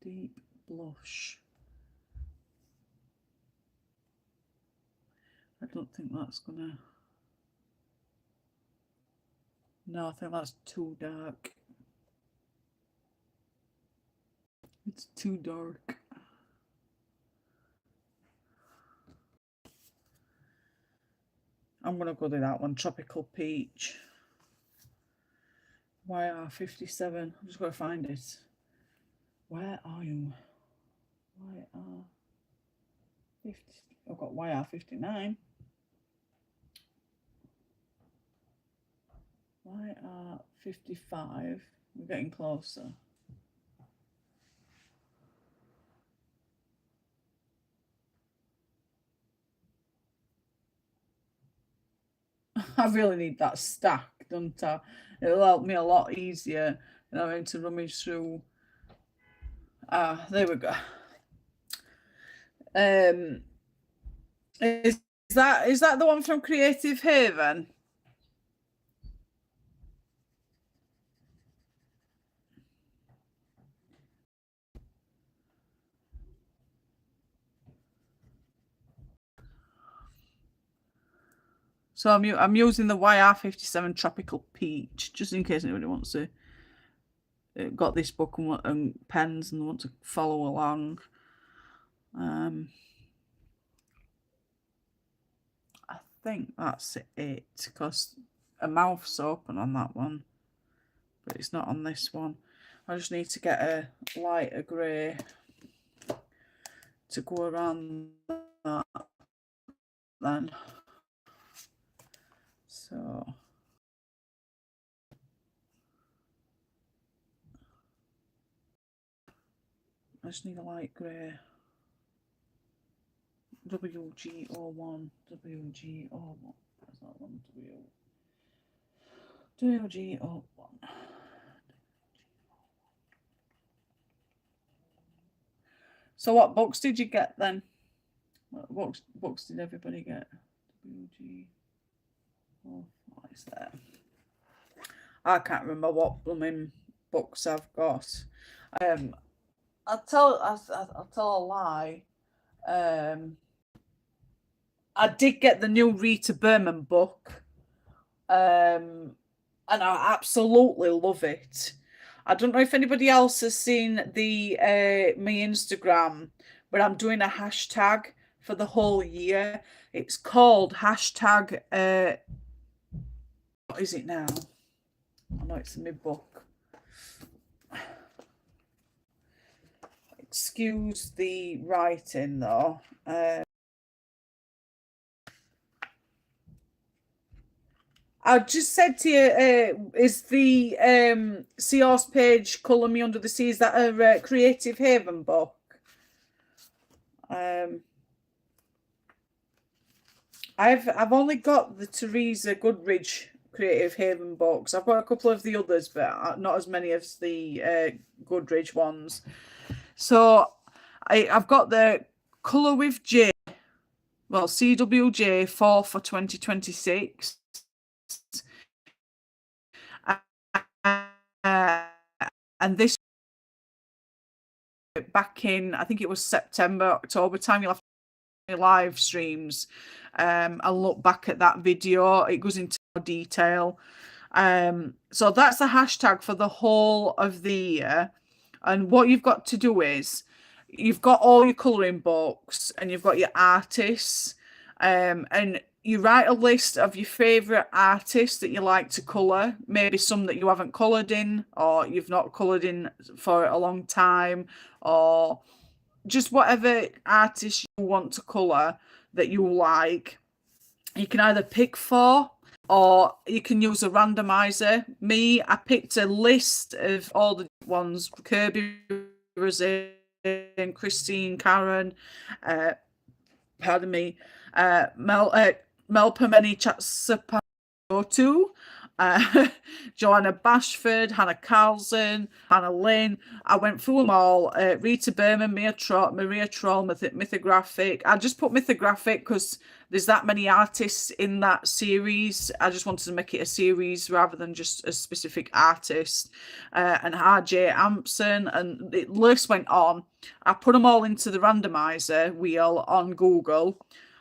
Deep blush. I don't think that's gonna... No, I think that's too dark. It's too dark. I'm gonna go to that one, Tropical Peach. YR57. I'm just gonna find it. Where are you? YR50. I've got YR59. YR55. We're getting closer. I really need that stack, don't I? It'll help me a lot easier than having to rummage through. There we go. Is that the one from Creative Haven? So I'm using the YR57 Tropical Peach, just in case anybody wants to got this book and pens and want to follow along. I think that's it, because a mouth's open on that one, but it's not on this one. I just need to get a lighter grey to go around that then. So just need a light grey. WG01, WG01. That's not one. WG01. So what books did you get then? What books did everybody get? WG. Oh, what is that? I can't remember what blooming books I've got. I'll tell a lie. I did get the new Rita Berman book, and I absolutely love it. I don't know if anybody else has seen the my Instagram, but I'm doing a hashtag for the whole year. It's called hashtag. What is it now? I know it's in my book. Excuse the writing though. I just said to you, is the Seahorse page Colour Me Under the Sea, is that a Creative Haven book? I've only got the Teresa Goodridge Creative Haven books. I've got a couple of the others, but not as many as the Goodridge ones. So I've got the Colour with J, well, CWJ 4 for 2026. And this back in, I think it was September, October time, you'll have to live streams. I'll look back at that video. It goes into more detail. So that's the hashtag for the whole of the year. And what you've got to do is you've got all your colouring books and you've got your artists, and you write a list of your favourite artists that you like to colour, maybe some that you haven't coloured in or you've not coloured in for a long time, or just whatever artist you want to colour that you like. You can either pick 4 or you can use a randomizer. Me, I picked a list of all the ones: Kirby, Rosé, Christine, Karen, pardon me, Melpomene Chatsapagotu, Joanna Bashford, Hannah Carlson, Hannah Lynn. I went through them all. Rita Berman, Maria Troll, Mythographic. I just put Mythographic because there's that many artists in that series. I just wanted to make it a series rather than just a specific artist. And RJ Ampson, and the list went on. I put them all into the randomizer wheel on Google.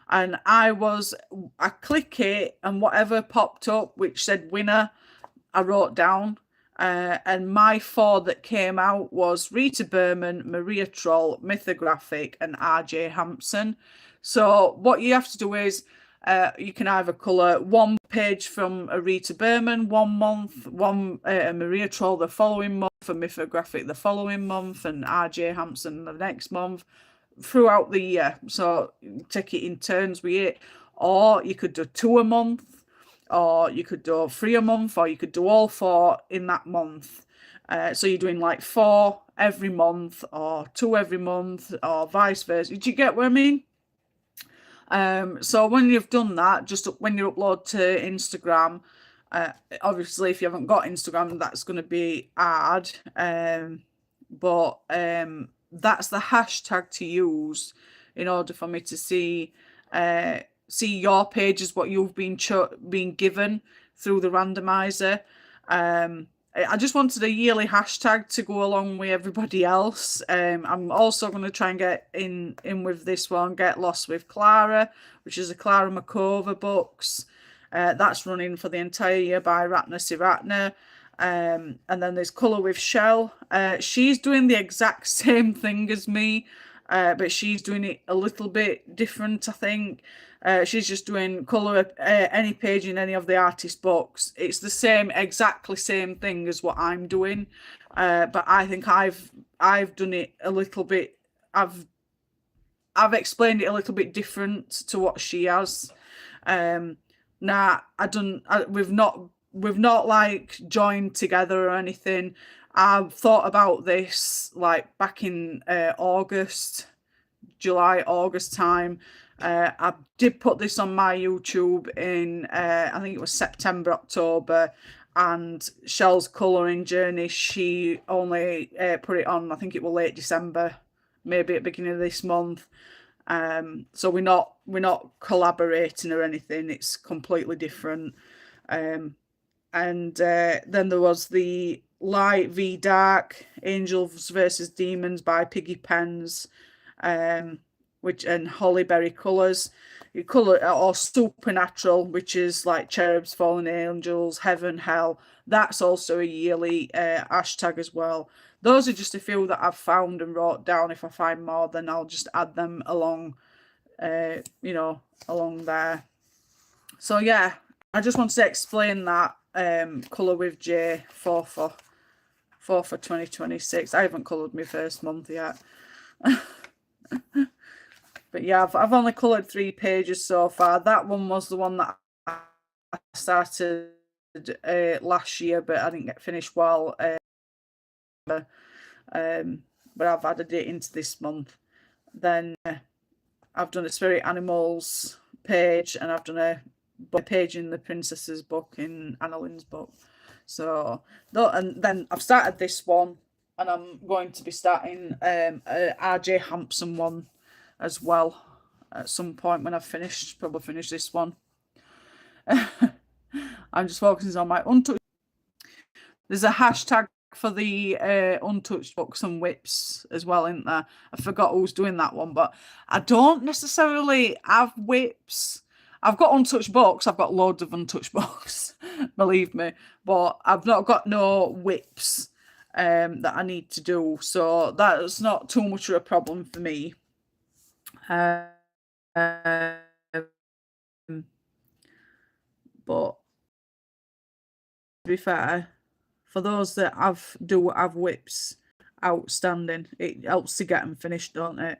And I click it, and whatever popped up, which said winner, I wrote down. And my 4 that came out was Rita Berman, Maria Troll, Mythographic, and RJ Hampson. So what you have to do is you can either colour 1 page from a Rita Berman 1 month, one Maria Troll the following month, a Mythographic the following month, and RJ Hampson the next month, throughout the year. So take it in turns with it, or you could do 2 a month, or you could do 3 a month, or you could do all 4 in that month. So you're doing like 4 every month, or 2 every month, or vice versa. Did you get what I mean? So when you've done that, just when you upload to Instagram, obviously if you haven't got Instagram, that's going to be hard, but that's the hashtag to use in order for me to see your pages, what you've been given through the randomizer. I just wanted a yearly hashtag to go along with everybody else. I'm also going to try and get in with this one, Get Lost with Clara, which is a Clara Makova books. That's running for the entire year by Ratna Siratna. And then there's Colour with Shell. She's doing the exact same thing as me, but she's doing it a little bit different, I think. She's just doing colour any page in any of the artist books. It's the same, exactly same thing as what I'm doing, but I think I've done it a little bit. I've explained it a little bit different to what she has. We've not like joined together or anything. I thought about this like back in July, August time. I did put this on my YouTube in, I think it was September, October, and Shell's colouring journey, she only put it on, I think it was late December, maybe at the beginning of this month. So we're not collaborating or anything. It's completely different. And then there was the Light v Dark, Angels versus Demons by Piggy Pens, which and Hollyberry Colours. You colour or Supernatural, which is like Cherubs, Fallen Angels, Heaven, Hell. That's also a yearly hashtag as well. Those are just a few that I've found and wrote down. If I find more, then I'll just add them along, along there. So yeah, I just wanted to explain that colour with J for 2026. I haven't coloured my first month yet. But yeah, I've only coloured 3 pages so far. That one was the one that I started last year, but I didn't get finished well. But I've added it into this month. Then I've done a Spirit Animals page, and I've done a page in the Princess's book, in Annaline's book. So, and then I've started this one, and I'm going to be starting a RJ Hampson one as well at some point when I've probably finished this one. I'm just focusing on my untouched. There's a hashtag for the untouched books and whips as well, isn't there? I forgot who's doing that one, but I don't necessarily have whips. I've got untouched books. I've got loads of untouched books, believe me, but I've not got no whips that I need to do. So that's not too much of a problem for me. But to be fair, for those that do have whips outstanding, it helps to get them finished, don't it?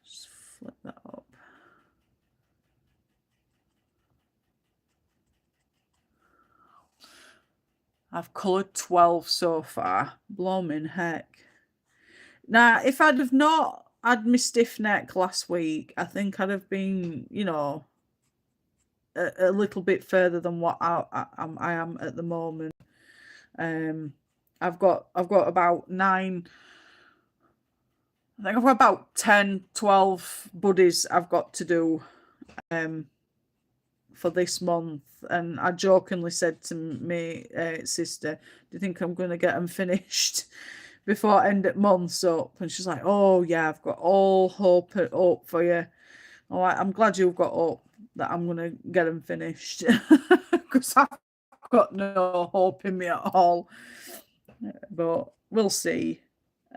Just flip that up. I've coloured 12 so far. Blooming heck. Now, if I'd have not had my stiff neck last week, I think I'd have been, a little bit further than what I am at the moment. I've got about 9. I think I've got about 10, 12 buddies I've got to do for this month. And I jokingly said to my sister, do you think I'm going to get them finished before end of month's up? And she's like, oh yeah, I've got all hope for you. I'm glad you've got hope that I'm going to get them finished, because I've got no hope in me at all. But we'll see.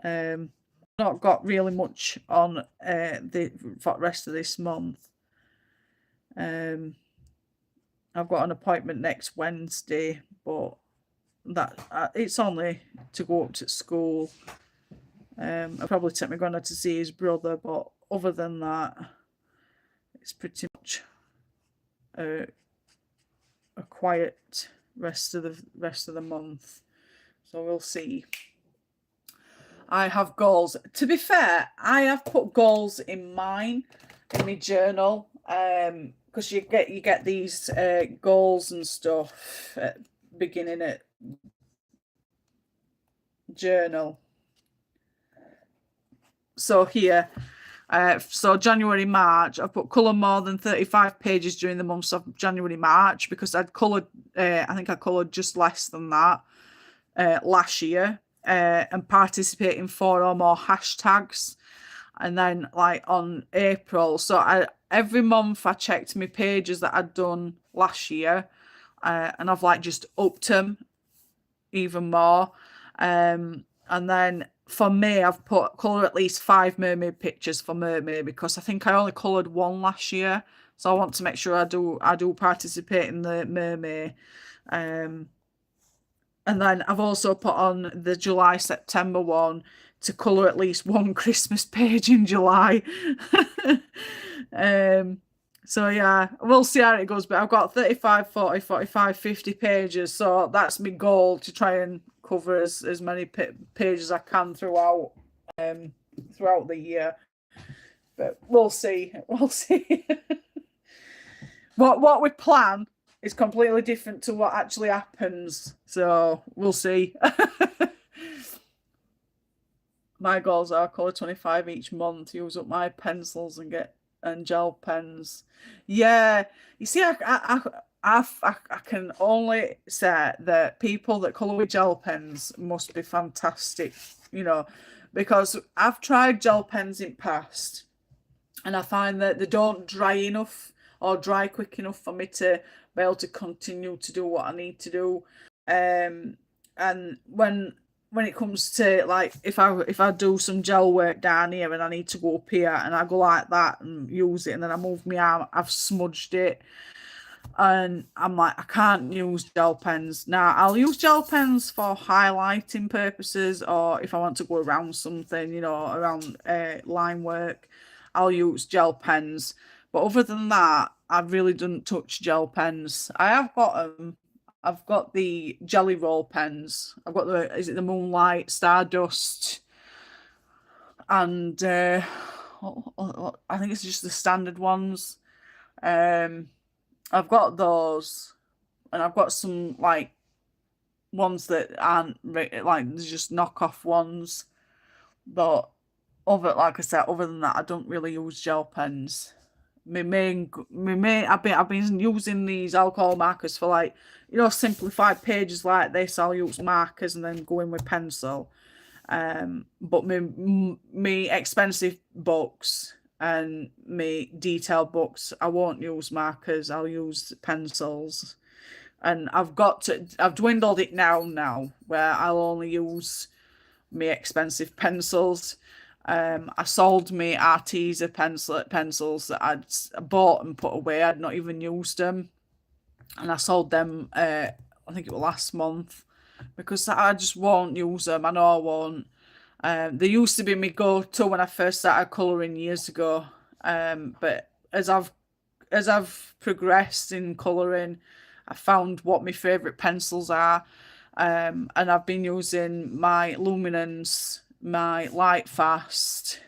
Not got really much on the rest of this month. I've got an appointment next Wednesday, but that it's only to go up to school. I'll probably take my granddad to see his brother, but other than that, it's pretty much a quiet rest of the month. So we'll see. I have goals. To be fair, I have put goals in my journal, because you get these goals and stuff at beginning at journal. So here, so January, March, I've put colour more than 35 pages during the months of January, March, because I'd coloured, I think I coloured just less than that last year, and participate in 4 or more hashtags. And then like on April, so every month I checked my pages that I'd done last year, and I've like just upped them even more. And then for May, I've put colour at least 5 mermaid pictures for mermaid, because I think I only coloured 1 last year, so I want to make sure I do participate in the mermaid. And then I've also put on the July September one to colour at least 1 Christmas page in July. So yeah, we'll see how it goes. But I've got 35, 40, 45, 50 pages. So that's my goal, to try and cover as many pages as I can um throughout the year. But we'll see. We'll see. What we plan is completely different to what actually happens. So we'll see. My goals are colour 25 each month, use up my pencils and gel pens. Yeah, you see, I can only say that people that colour with gel pens must be fantastic, you know, because I've tried gel pens in past, and I find that they don't dry enough or dry quick enough for me to be able to continue to do what I need to do. And when it comes to, like, if I do some gel work down here and I need to go up here and I go like that and use it and then I move my arm, I've smudged it, and I'm like, I can't use gel pens. Now, I'll use gel pens for highlighting purposes, or if I want to go around something, around line work, I'll use gel pens. But other than that, I really don't touch gel pens. I have got them. I've got the jelly roll pens. I've got is it the Moonlight, Stardust, and I think it's just the standard ones. I've got those, and I've got some like ones that aren't like, they're just knockoff ones. But like I said, other than that, I don't really use gel pens. I've been using these alcohol markers for, like, simplified pages like this. I'll use markers and then go in with pencil. But me expensive books and me detailed books, I won't use markers. I'll use pencils. And I've dwindled it now where I'll only use me expensive pencils. I sold me Arteza pencils that I'd bought and put away. I'd not even used them, and I sold them. I think it was last month, because I just won't use them. I know I won't. They used to be my go-to when I first started colouring years ago. But as I've progressed in colouring, I found what my favourite pencils are. And I've been using my Luminance, my Lightfast,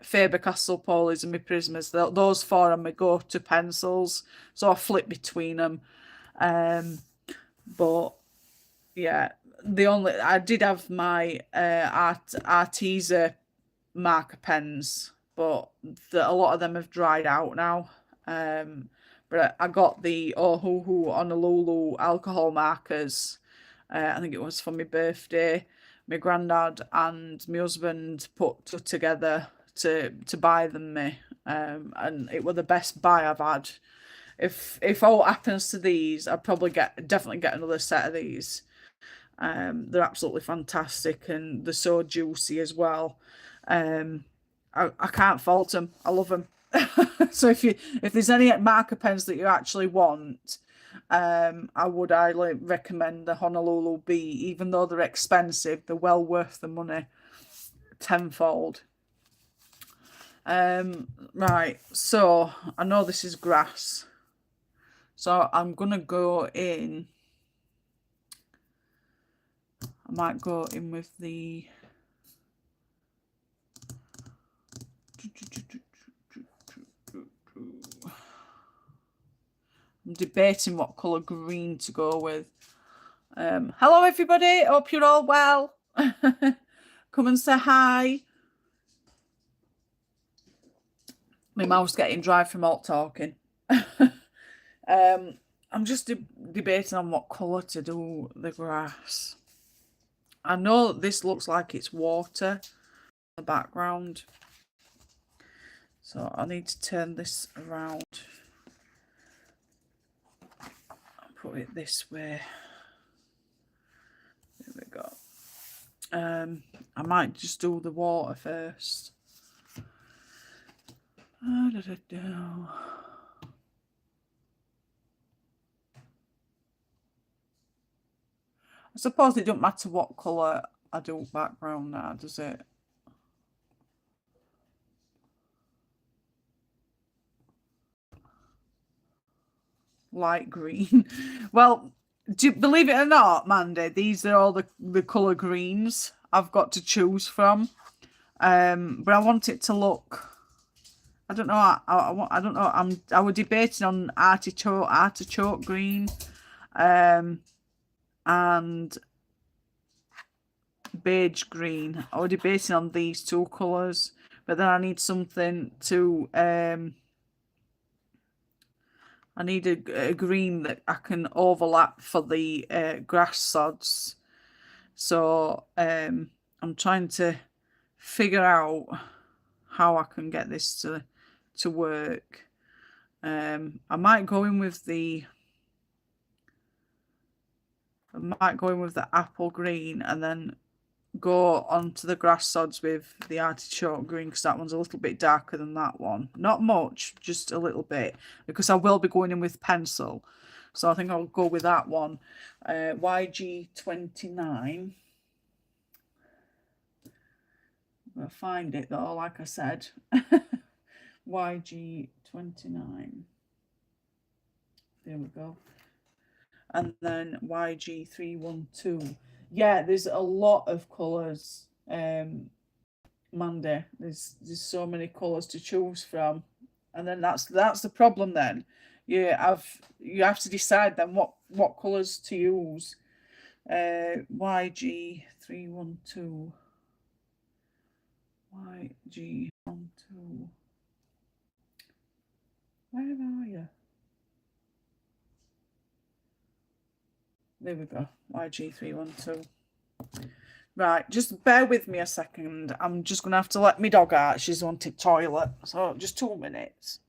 Faber-Castell Polys and my Prismas. Those four are my go-to pencils, so I flip between them. But yeah, I did have my Arteza marker pens, but a lot of them have dried out now. But I got the ohuhu Honolulu alcohol markers. I think it was for my birthday. My granddad and my husband put together to buy them me, and it was the best buy I've had. If all happens to these, I'd probably definitely get another set of these. They're absolutely fantastic, and they're so juicy as well. I can't fault them. I love them. So if there's any marker pens that you actually want, I would highly recommend the Honolulu B. Even though they're expensive, they're well worth the money tenfold. Right, so I know this is grass, so I'm gonna go in. I might go in with the I'm debating what colour green to go with. Hello everybody, hope you're all well. Come and say hi. My mouth's getting dry from all talking. I'm just debating on what colour to do the grass. I know this looks like it's water in the background, so I need to turn this around and put it this way. There we go. I might just do the water first. I suppose it don't matter what colour I do background now, does it? light green. Well, believe it or not, Mandy, these are all the colour greens I've got to choose from. But I want it to look, I don't know, I don't know, I was debating on artichoke green, and beige green. I was debating on these two colours, but then I need something to, I need a green that I can overlap for the grass sods. So I'm trying to figure out how I can get this to work. I might go in with the apple green and then go onto the grass sods with the artichoke green, because that one's a little bit darker than that one. Not much, just a little bit, because I will be going in with pencil. So I think I'll go with that one. YG29. I'll find it though, like I said. YG29. There we go. And then YG312. Yeah, there's a lot of colours, Mandy. There's so many colours to choose from, and then that's the problem. Then you have to decide then what colours to use. YG312. YG12. Where are you? There we go. YG312. Right, just bear with me a second. I'm just going to have to let my dog out. She's wanted toilet. So just 2 minutes.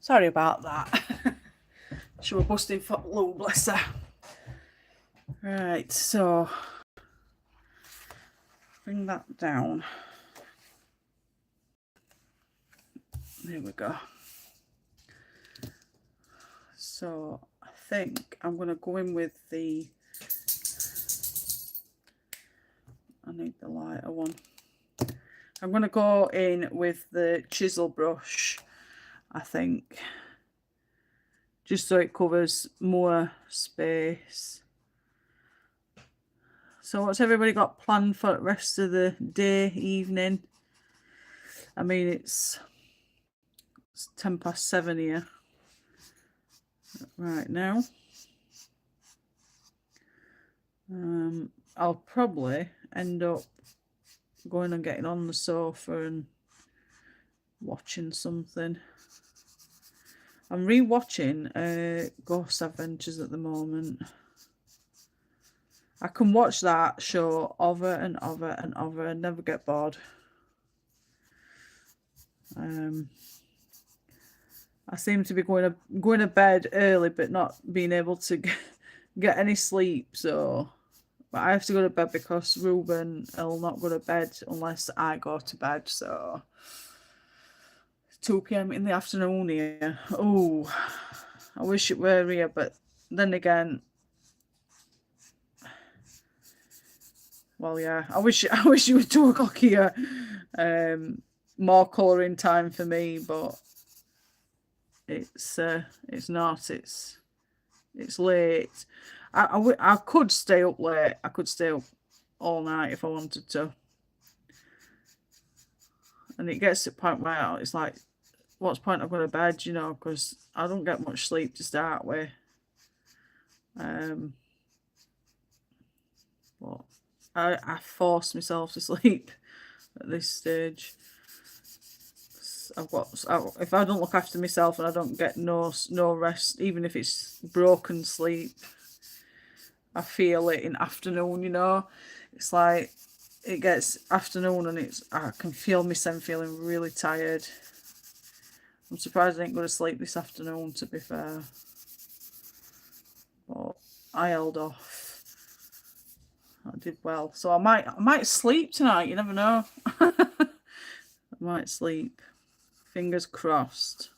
Sorry about that. She was busting for Lou, bless her. Right, so bring that down. There we go. So I think I'm going to go in with the, I need the lighter one. I'm going to go in with the chisel brush, I think, just so it covers more space. So what's everybody got planned for the rest of the day, evening? I mean, it's 7:10 here right now. I'll probably end up going and getting on the sofa and watching something. I'm re-watching Ghost Adventures at the moment. I can watch that show over and over and over and never get bored. I seem to be going to bed early, but not being able to get any sleep. So, but I have to go to bed because Ruben will not go to bed unless I go to bed. So, 2 p.m. in the afternoon here. Oh, I wish it were here, but then again, well, yeah, I wish it was 2 o'clock here. More colouring time for me, but it's not. It's late. I could stay up late. I could stay up all night if I wanted to. And it gets to the point where it's like, what's the point of going to bed, you know, because I don't get much sleep to start with. But I force myself to sleep at this stage. If I don't look after myself and I don't get no rest, even if it's broken sleep, I feel it in afternoon, you know. It's like it gets afternoon and I can feel myself feeling really tired. I'm surprised I didn't go to sleep this afternoon, to be fair. But I held off. I did well. So I might sleep tonight, you never know. I might sleep. Fingers crossed.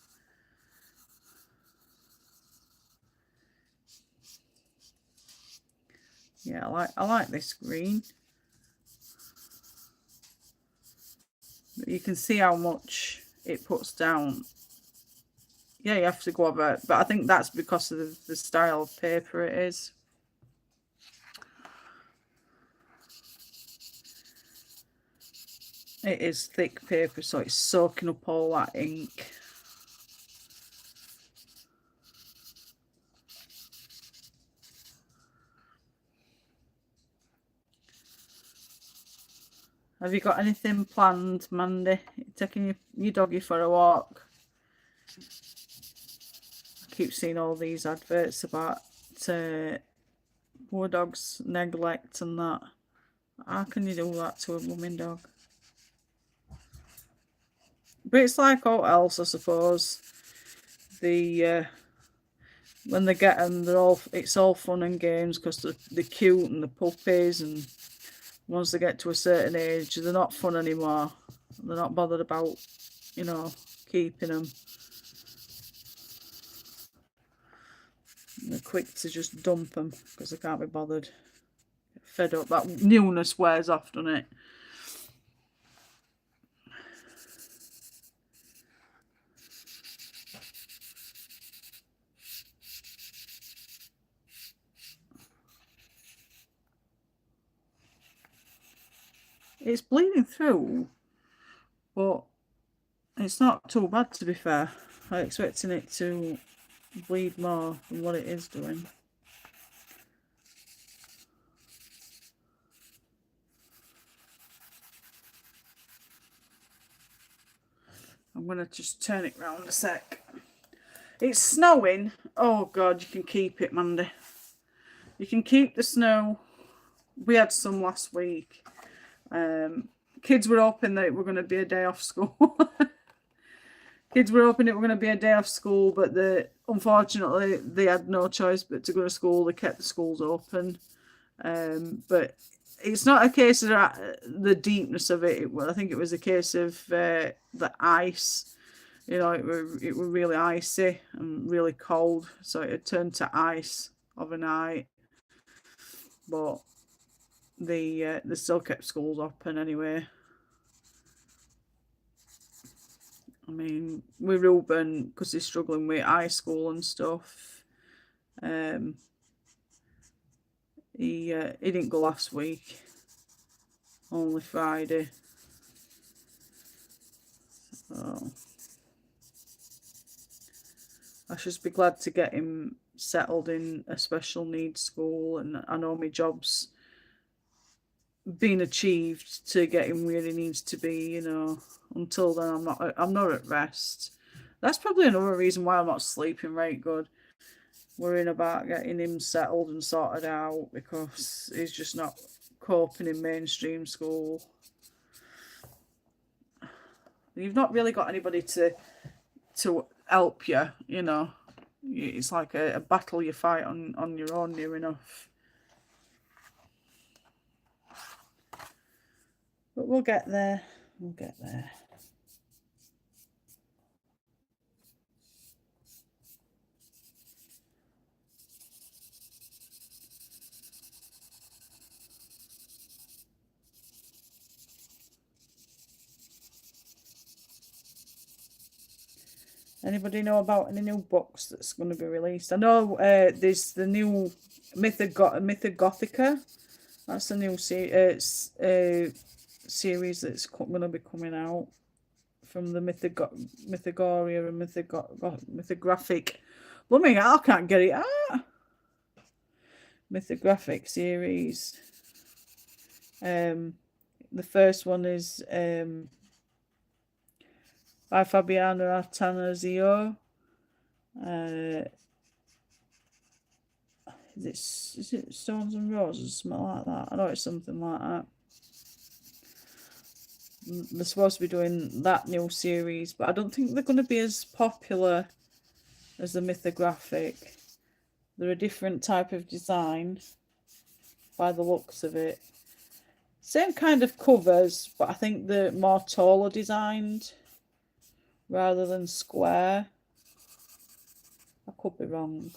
Yeah, I like this green. But you can see how much it puts down. Yeah, you have to go over it, but I think that's because of the style of paper it is. It is thick paper, so it's soaking up all that ink. Have you got anything planned, Mandy? Taking your doggy for a walk? I keep seeing all these adverts about poor dogs neglect and that. How can you do that to a blooming dog? But it's like all else, I suppose. When they get them, it's all fun and games because they're cute and the puppies, and once they get to a certain age, they're not fun anymore. They're not bothered about, you know, keeping them. They're quick to just dump them because they can't be bothered. Get fed up. That newness wears off, doesn't it? It's bleeding through, but it's not too bad, to be fair. I'm expecting it to bleed more than what it is doing. I'm going to just turn it round a sec. It's snowing. Oh God, you can keep it, Mandy. You can keep the snow. We had some last week. Kids were hoping that it were going to be a day off school. Kids were hoping it were going to be a day off school, but unfortunately they had no choice but to go to school. They kept the schools open. But it's not a case of the deepness of it. I think it was a case of the ice. You know, it were really icy and really cold, so it had turned to ice overnight. But they still kept schools open anyway. I mean, with Ruben, because he's struggling with high school and stuff, he didn't go last week, only Friday. So I should be glad to get him settled in a special needs school, and I know my job's been achieved to get him where he needs to be, you know. Until then, I'm not at rest. That's probably another reason why I'm not sleeping right good. Worrying about getting him settled and sorted out because he's just not coping in mainstream school. You've not really got anybody to help you, you know. It's like a battle you fight on your own near enough. But we'll get there. We'll get there. Anybody know about any new books that's going to be released? I know there's the new Mythogothica That's a new series that's going to be coming out from the Mythagoria and Mythographic. Blooming, I can't get it out. Mythographic series. The first one is by Fabiana Attanasio. Is it Stones and Roses, something like that? I know it's something like that. They're supposed to be doing that new series, but I don't think they're going to be as popular as the Mythographic. They're a different type of design by the looks of it. Same kind of covers, but I think they're more taller designed rather than square. I could be wrong.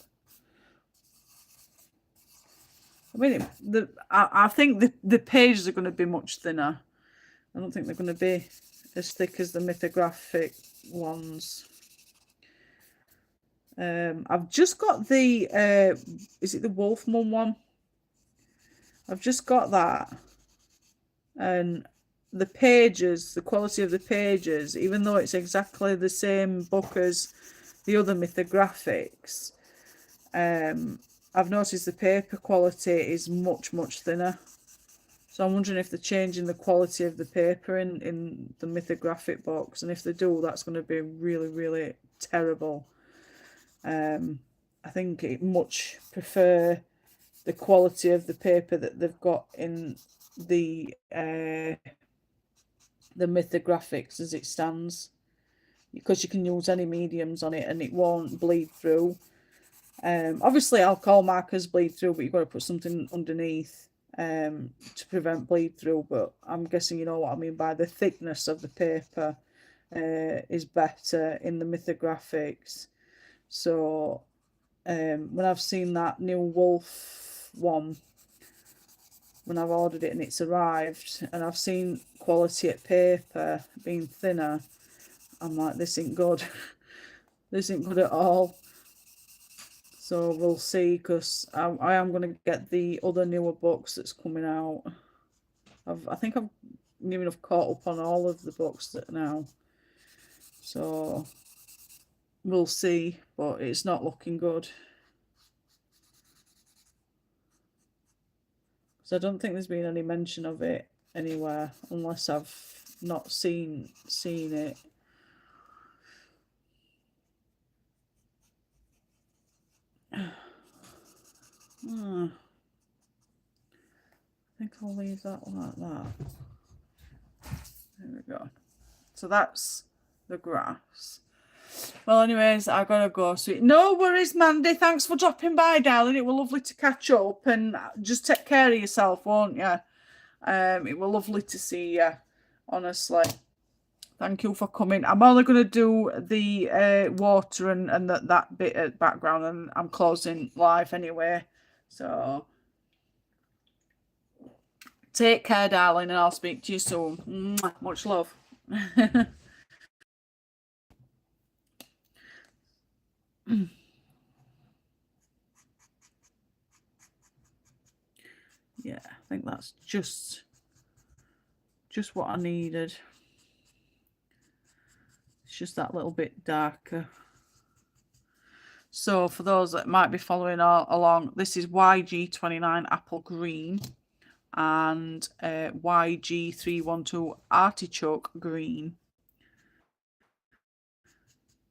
I mean, I think the pages are going to be much thinner. I don't think they're going to be as thick as the Mythographic ones. I've just got the, is it the Wolfman one? I've just got that. And the pages, the quality of the pages, even though it's exactly the same book as the other Mythographics, I've noticed the paper quality is much, much thinner. So I'm wondering if they're changing the quality of the paper in the Mythographic box. And if they do, that's going to be really, really terrible. I think I much prefer the quality of the paper that they've got in the Mythographics as it stands, because you can use any mediums on it and it won't bleed through. Obviously alcohol markers bleed through, but you've got to put something underneath to prevent bleed through. But I'm guessing you know what I mean by the thickness of the paper is better in the Mythographics. So when I've seen that new Wolf one, when I've ordered it and it's arrived, and I've seen quality at paper being thinner, I'm like, this ain't good. This ain't good at all. So we'll see, because I am going to get the other newer books that's coming out. I think I've near enough caught up on all of the books that now. So we'll see, but it's not looking good. So I don't think there's been any mention of it anywhere, unless I've not seen it. I think I'll leave that like that. There we go. So that's the graphs. Well, anyways, I gotta go. So no worries, Mandy. Thanks for dropping by, darling. It was lovely to catch up, and just take care of yourself, won't you? It was lovely to see you, honestly. Thank you for coming. I'm only going to do the water and that bit at background, and I'm closing live anyway. So take care, darling, and I'll speak to you soon. Much love. Yeah, I think that's just what I needed. It's just that little bit darker. So for those that might be following along, this is YG29 Apple Green and YG312 Artichoke Green.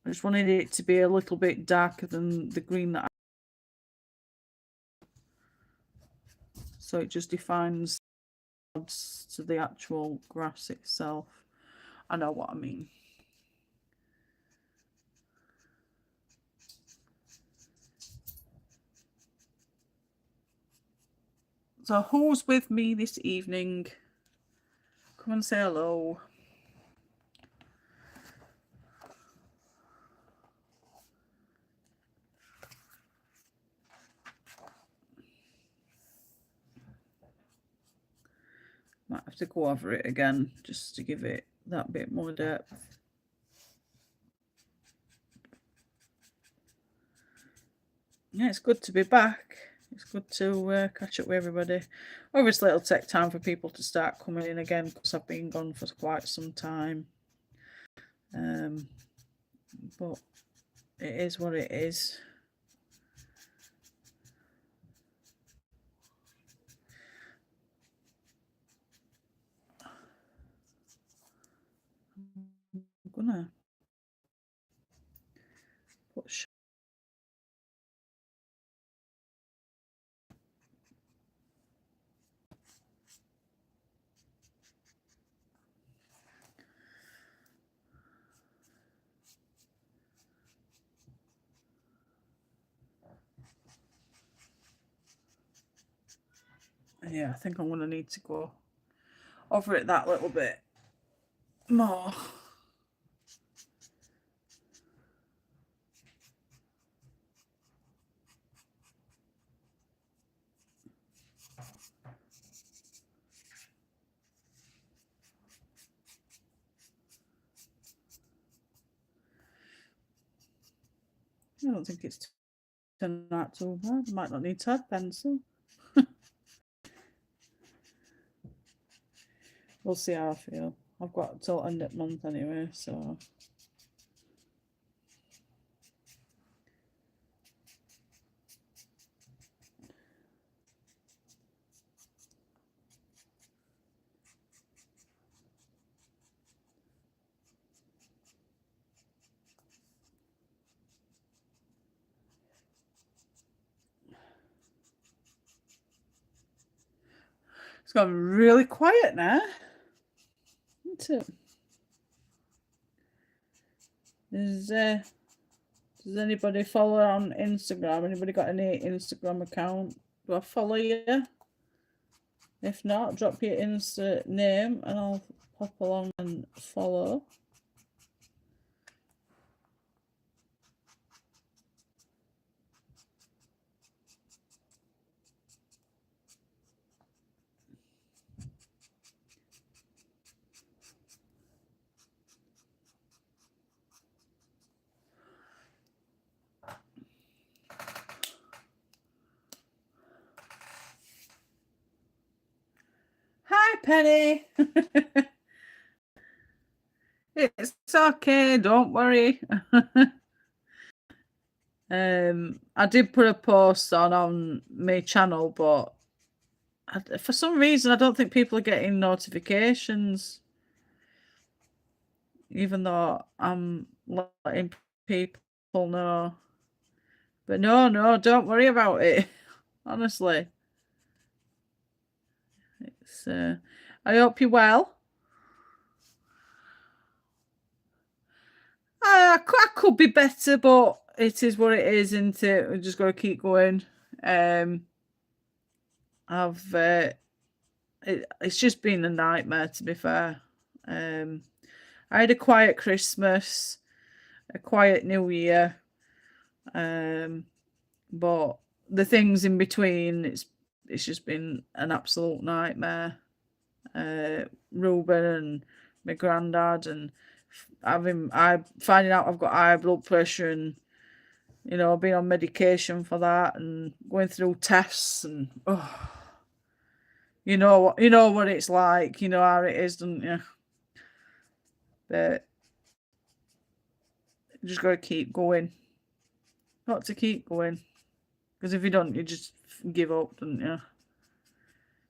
I just wanted it to be a little bit darker than the green that so it just defines to the actual grass itself. I know what I mean. So who's with me this evening? Come and say hello. Might have to go over it again just to give it that bit more depth. Yeah, it's good to be back. It's good to catch up with everybody. Obviously, it'll take time for people to start coming in again because I've been gone for quite some time. But it is what it is. I'm gonna put yeah, I think I'm gonna need to go over it that little bit more. I don't think it's turned out too bad. I might not need to add pencil. We'll see how I feel. I've got till end of month anyway, so. It's gone really quiet now. Isn't it? Does anybody follow on Instagram? Anybody got any Instagram account? Do I follow you? If not, drop your Insta name and I'll pop along and follow. Hi, Penny. It's okay, don't worry. I did put a post on my channel, but for some reason I don't think people are getting notifications, even though I'm letting people know. But no, don't worry about it. Honestly, it's. I hope you're well. I could be better, but it is what it is, isn't it? We just got to keep going. It's just been a nightmare, to be fair. I had a quiet Christmas, a quiet New Year, but the things in between, it's just been an absolute nightmare. Ruben and my granddad, and finding out I've got high blood pressure, and being on medication for that, and going through tests, and you know what it's like. You know how it is, don't you? But you just got to keep going. Got to keep going, because if you don't, you just give up, don't you?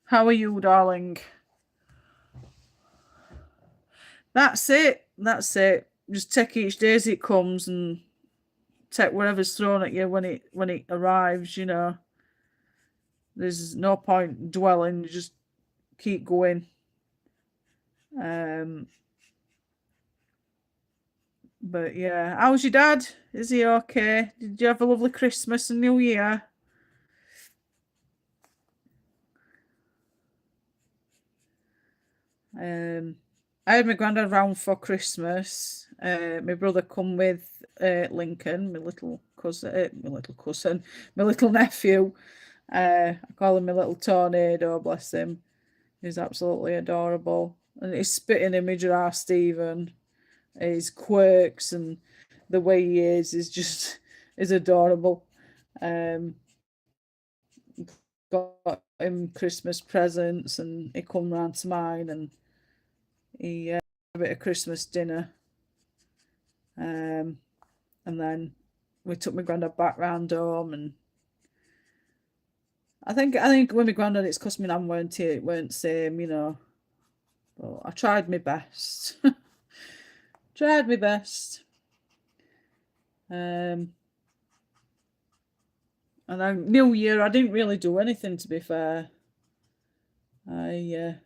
How are you, darling? That's it. Just take each day as it comes, and take whatever's thrown at you when it arrives. There's no point dwelling. You just keep going. But yeah, how's your dad? Is he okay? Did you have a lovely Christmas and New Year? I had my granddad round for Christmas. My brother come with Lincoln, my little cousin, my little nephew. I call him my little tornado, bless him. He's absolutely adorable. And his spitting image of our Stephen, his quirks and the way he is just is adorable. got him Christmas presents, and he come round to mine, and he had a bit of Christmas dinner. And then we took my granddad back round home, and I think when my granddad, it's 'cause my nan weren't here, it weren't same, But I tried my best. Tried my best. Um, and then New Year, I didn't really do anything, to be fair. I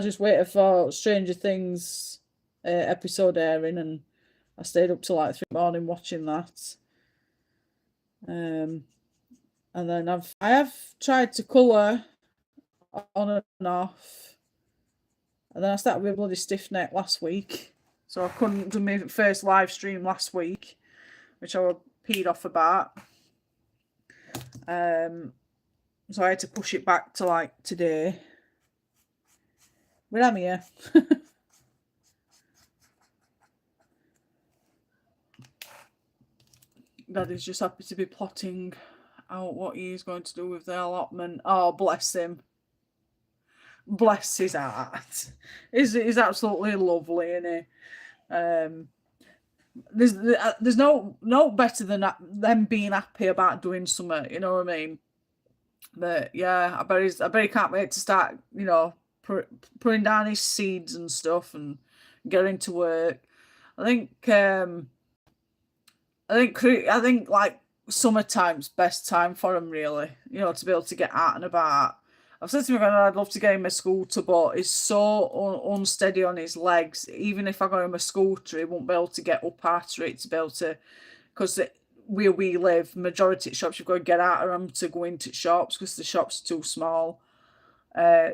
just waited for Stranger Things episode airing, and I stayed up till like 3 morning watching that. Um, and then I have tried to colour on and off, and then I started with a bloody stiff neck last week, so I couldn't do my first live stream last week, which I was peed off about. So I had to push it back to like today. But I'm here. Daddy's just happy to be plotting out what he's going to do with the allotment. Oh, bless him. Bless his heart. He's absolutely lovely, isn't he? There's no better than them being happy about doing something, you know what I mean? But yeah, I bet he can't wait to start, putting down his seeds and stuff and getting to work. I think like summertime's best time for him, really. To be able to get out and about. I've said to my granddad I'd love to get him a scooter, but he's so unsteady on his legs. Even if I got him a scooter, he won't be able to get up after it to be able to, because where we live, majority of shops, you've got to get out of them to go into shops because the shops are too small.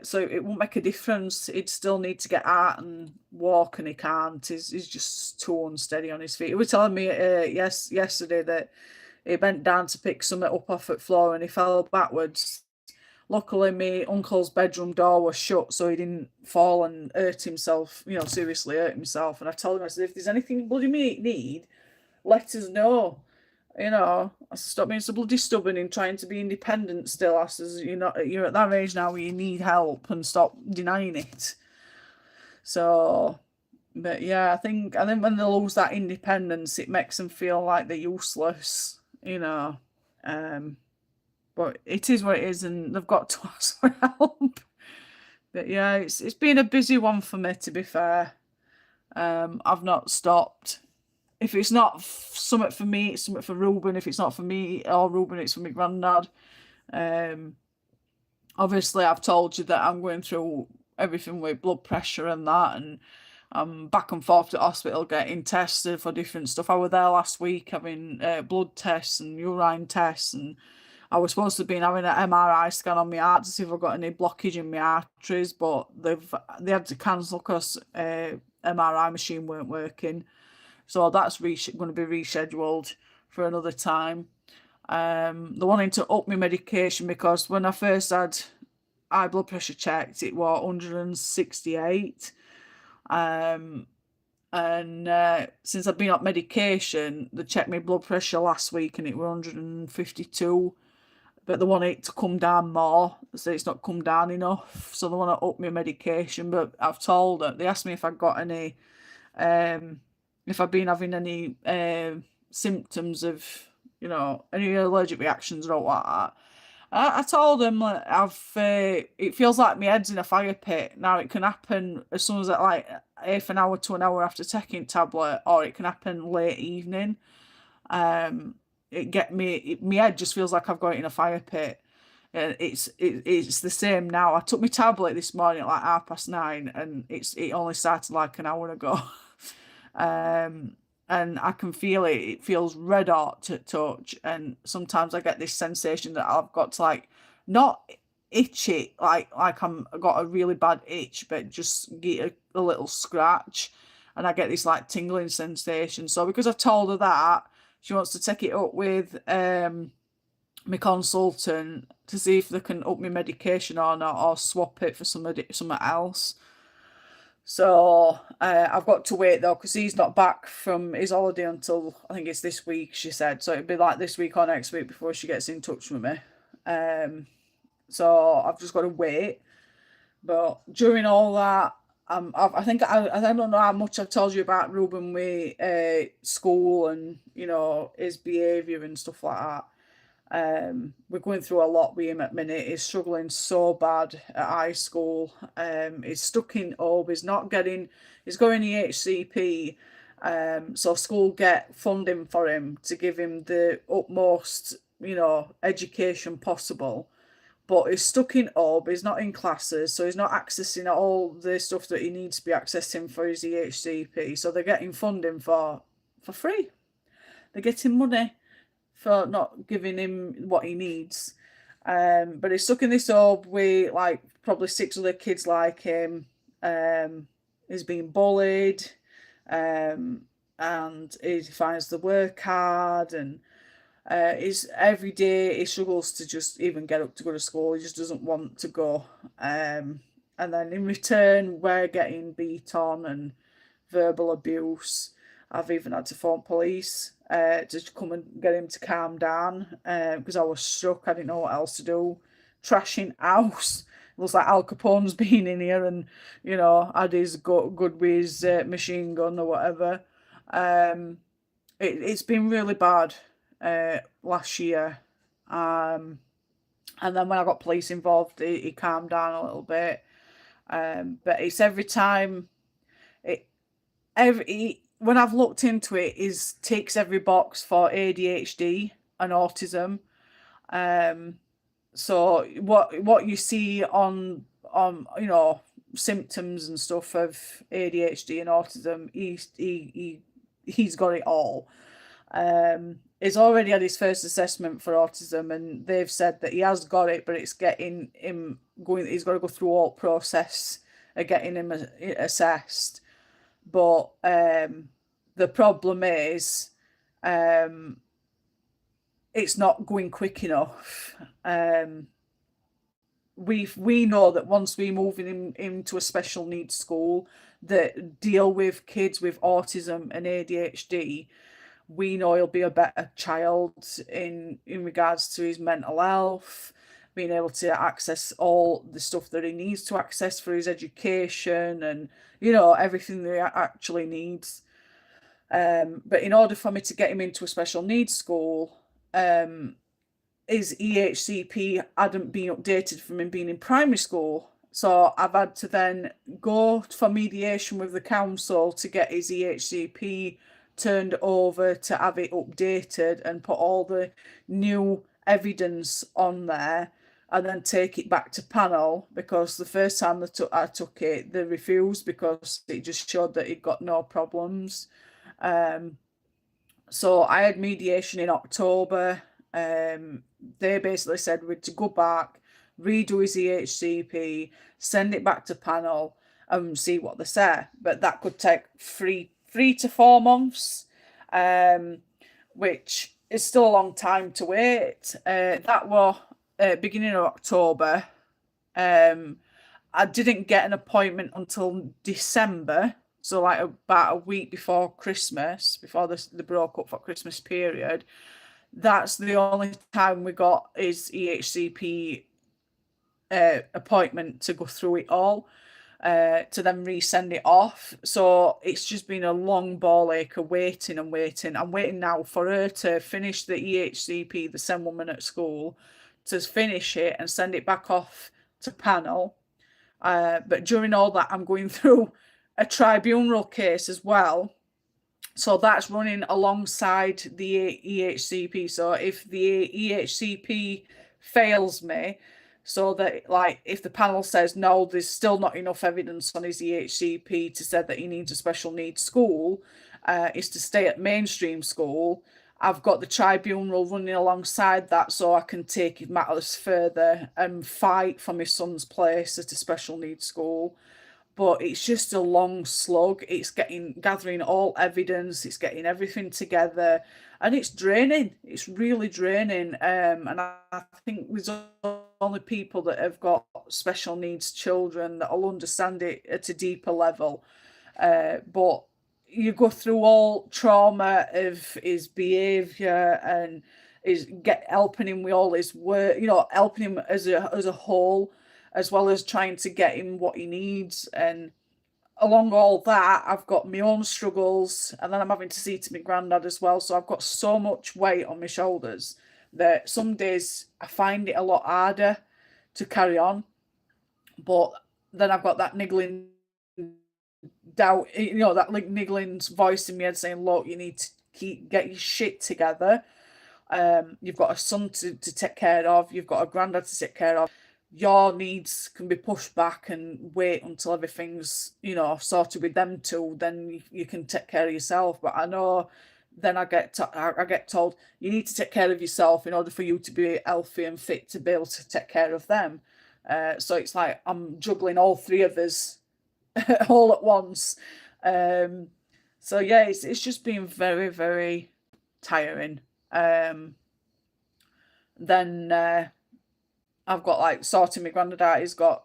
So it won't make a difference. He'd still need to get out and walk, and he can't. He's just too unsteady on his feet. He was telling me yesterday that he bent down to pick something up off the floor and he fell backwards. Luckily, my uncle's bedroom door was shut, so he didn't fall and hurt himself, seriously hurt himself. And I told him, I said, if there's anything you bloody need, let us know. I stop being so bloody stubborn in trying to be independent still. I says, you're at that age now where you need help, and stop denying it. So, but yeah, I think when they lose that independence, it makes them feel like they're useless, But it is what it is, and they've got to ask for help. But yeah, it's been a busy one for me, to be fair. I've not stopped. If it's not something for me, it's something for Ruben. If it's not for me or Ruben, it's for my granddad. Obviously, I've told you that I'm going through everything with blood pressure and that, and I'm back and forth to hospital getting tested for different stuff. I was there last week having blood tests and urine tests, and I was supposed to have been having an MRI scan on my heart to see if I've got any blockage in my arteries, but they had to cancel because MRI machine weren't working. So that's going to be rescheduled for another time. They're wanting to up my medication because when I first had high blood pressure checked, it was 168. And since I've been on medication, they checked my blood pressure last week and it was 152. But they want it to come down more. They say it's not come down enough, so they want to up my medication. But I've told them, they asked me if I got any, if I've been having any symptoms of, any allergic reactions or like that. I told them it feels like my head's in a fire pit. Now it can happen as soon as like half an hour to an hour after taking tablet, or it can happen late evening. My head just feels like I've got it in a fire pit. It's the same now. I took my tablet this morning at like 9:30, and it only started like an hour ago. And I can feel it. It feels red hot to touch, and sometimes I get this sensation that I've got to like not itch it like I got a really bad itch, but just get a little scratch, and I get this like tingling sensation. So because I've told her that, she wants to take it up with my consultant to see if they can up my medication or not, or swap it for something else. So I've got to wait though, because he's not back from his holiday until I think it's this week, she said. So it'd be like this week or next week before she gets in touch with me. So I've just got to wait. But during all that, I think I don't know how much I've told you about Ruben with school and his behaviour and stuff like that. We're going through a lot with him at the minute. He's struggling so bad at high school. He's stuck in hub. He's not getting. He's going EHCP. So school get funding for him to give him the utmost, education possible. But he's stuck in hub. He's not in classes, so he's not accessing all the stuff that he needs to be accessing for his EHCP. So they're getting funding for free. They're getting money for not giving him what he needs. But he's stuck in this hub with like probably 6 other kids like him. He's being bullied, and he finds the work hard, and he's every day he struggles to just even get up to go to school. He just doesn't want to go. And then in return, we're getting beat on and verbal abuse. I've even had to phone police to come and get him to calm down because I was shook. I didn't know what else to do. Trashing house. It looks like Al Capone's been in here and, had his good with his machine gun or whatever. It's been really bad last year. And then when I got police involved, he calmed down a little bit. But it's every time, when I've looked into it, is ticks every box for ADHD and autism. So what you see on symptoms and stuff of ADHD and autism, he's got it all. He's already had his first assessment for autism, and they've said that he has got it, but it's getting him going. He's got to go through all process of getting him assessed. But the problem is, it's not going quick enough. We know that once we move him into a special needs school that deal with kids with autism and ADHD, we know he'll be a better child in regards to his mental health, being able to access all the stuff that he needs to access for his education and everything that he actually needs. But in order for me to get him into a special needs school, his EHCP hadn't been updated from him being in primary school. So I've had to then go for mediation with the council to get his EHCP turned over to have it updated and put all the new evidence on there, and then take it back to panel, because the first time I took it, they refused because it just showed that it got no problems. So I had mediation in October. They basically said we'd to go back, redo his EHCP, send it back to panel and see what they say. But that could take 3 to 4 months, which is still a long time to wait. That was beginning of October. I didn't get an appointment until December, so like about a week before Christmas, before they broke up for Christmas period. That's the only time we got his EHCP appointment to go through it all, to then resend it off. So it's just been a long ball ache of waiting and waiting. I'm waiting now for her to finish the EHCP, the SEN woman at school, to finish it and send it back off to panel. But during all that, I'm going through a tribunal case as well. So that's running alongside the EHCP. So if the EHCP fails me, so that like if the panel says no, there's still not enough evidence on his EHCP to say that he needs a special needs school, is to stay at mainstream school. I've got the tribunal running alongside that, so I can take matters further and fight for my son's place at a special needs school. But it's just a long slug. It's gathering all evidence, it's getting everything together, and it's draining. It's really draining. And I think there's only people that have got special needs children that'll understand it at a deeper level. But you go through all trauma of his behaviour and is get helping him with all his work, helping him as a whole, as well as trying to get him what he needs. And along all that, I've got my own struggles, and then I'm having to see to my granddad as well. So I've got so much weight on my shoulders that some days I find it a lot harder to carry on. But then I've got that niggling doubt, that like niggling voice in my head saying, "Look, you need to get your shit together. You've got a son to take care of. You've got a granddad to take care of. Your needs can be pushed back and wait until everything's, sorted with them too. Then you can take care of yourself." But I know then I get told you need to take care of yourself in order for you to be healthy and fit to be able to take care of them. So it's like I'm juggling all three of us all at once. So yeah, it's just been very, very tiring. Then I've got like sorting my granddad out. He's got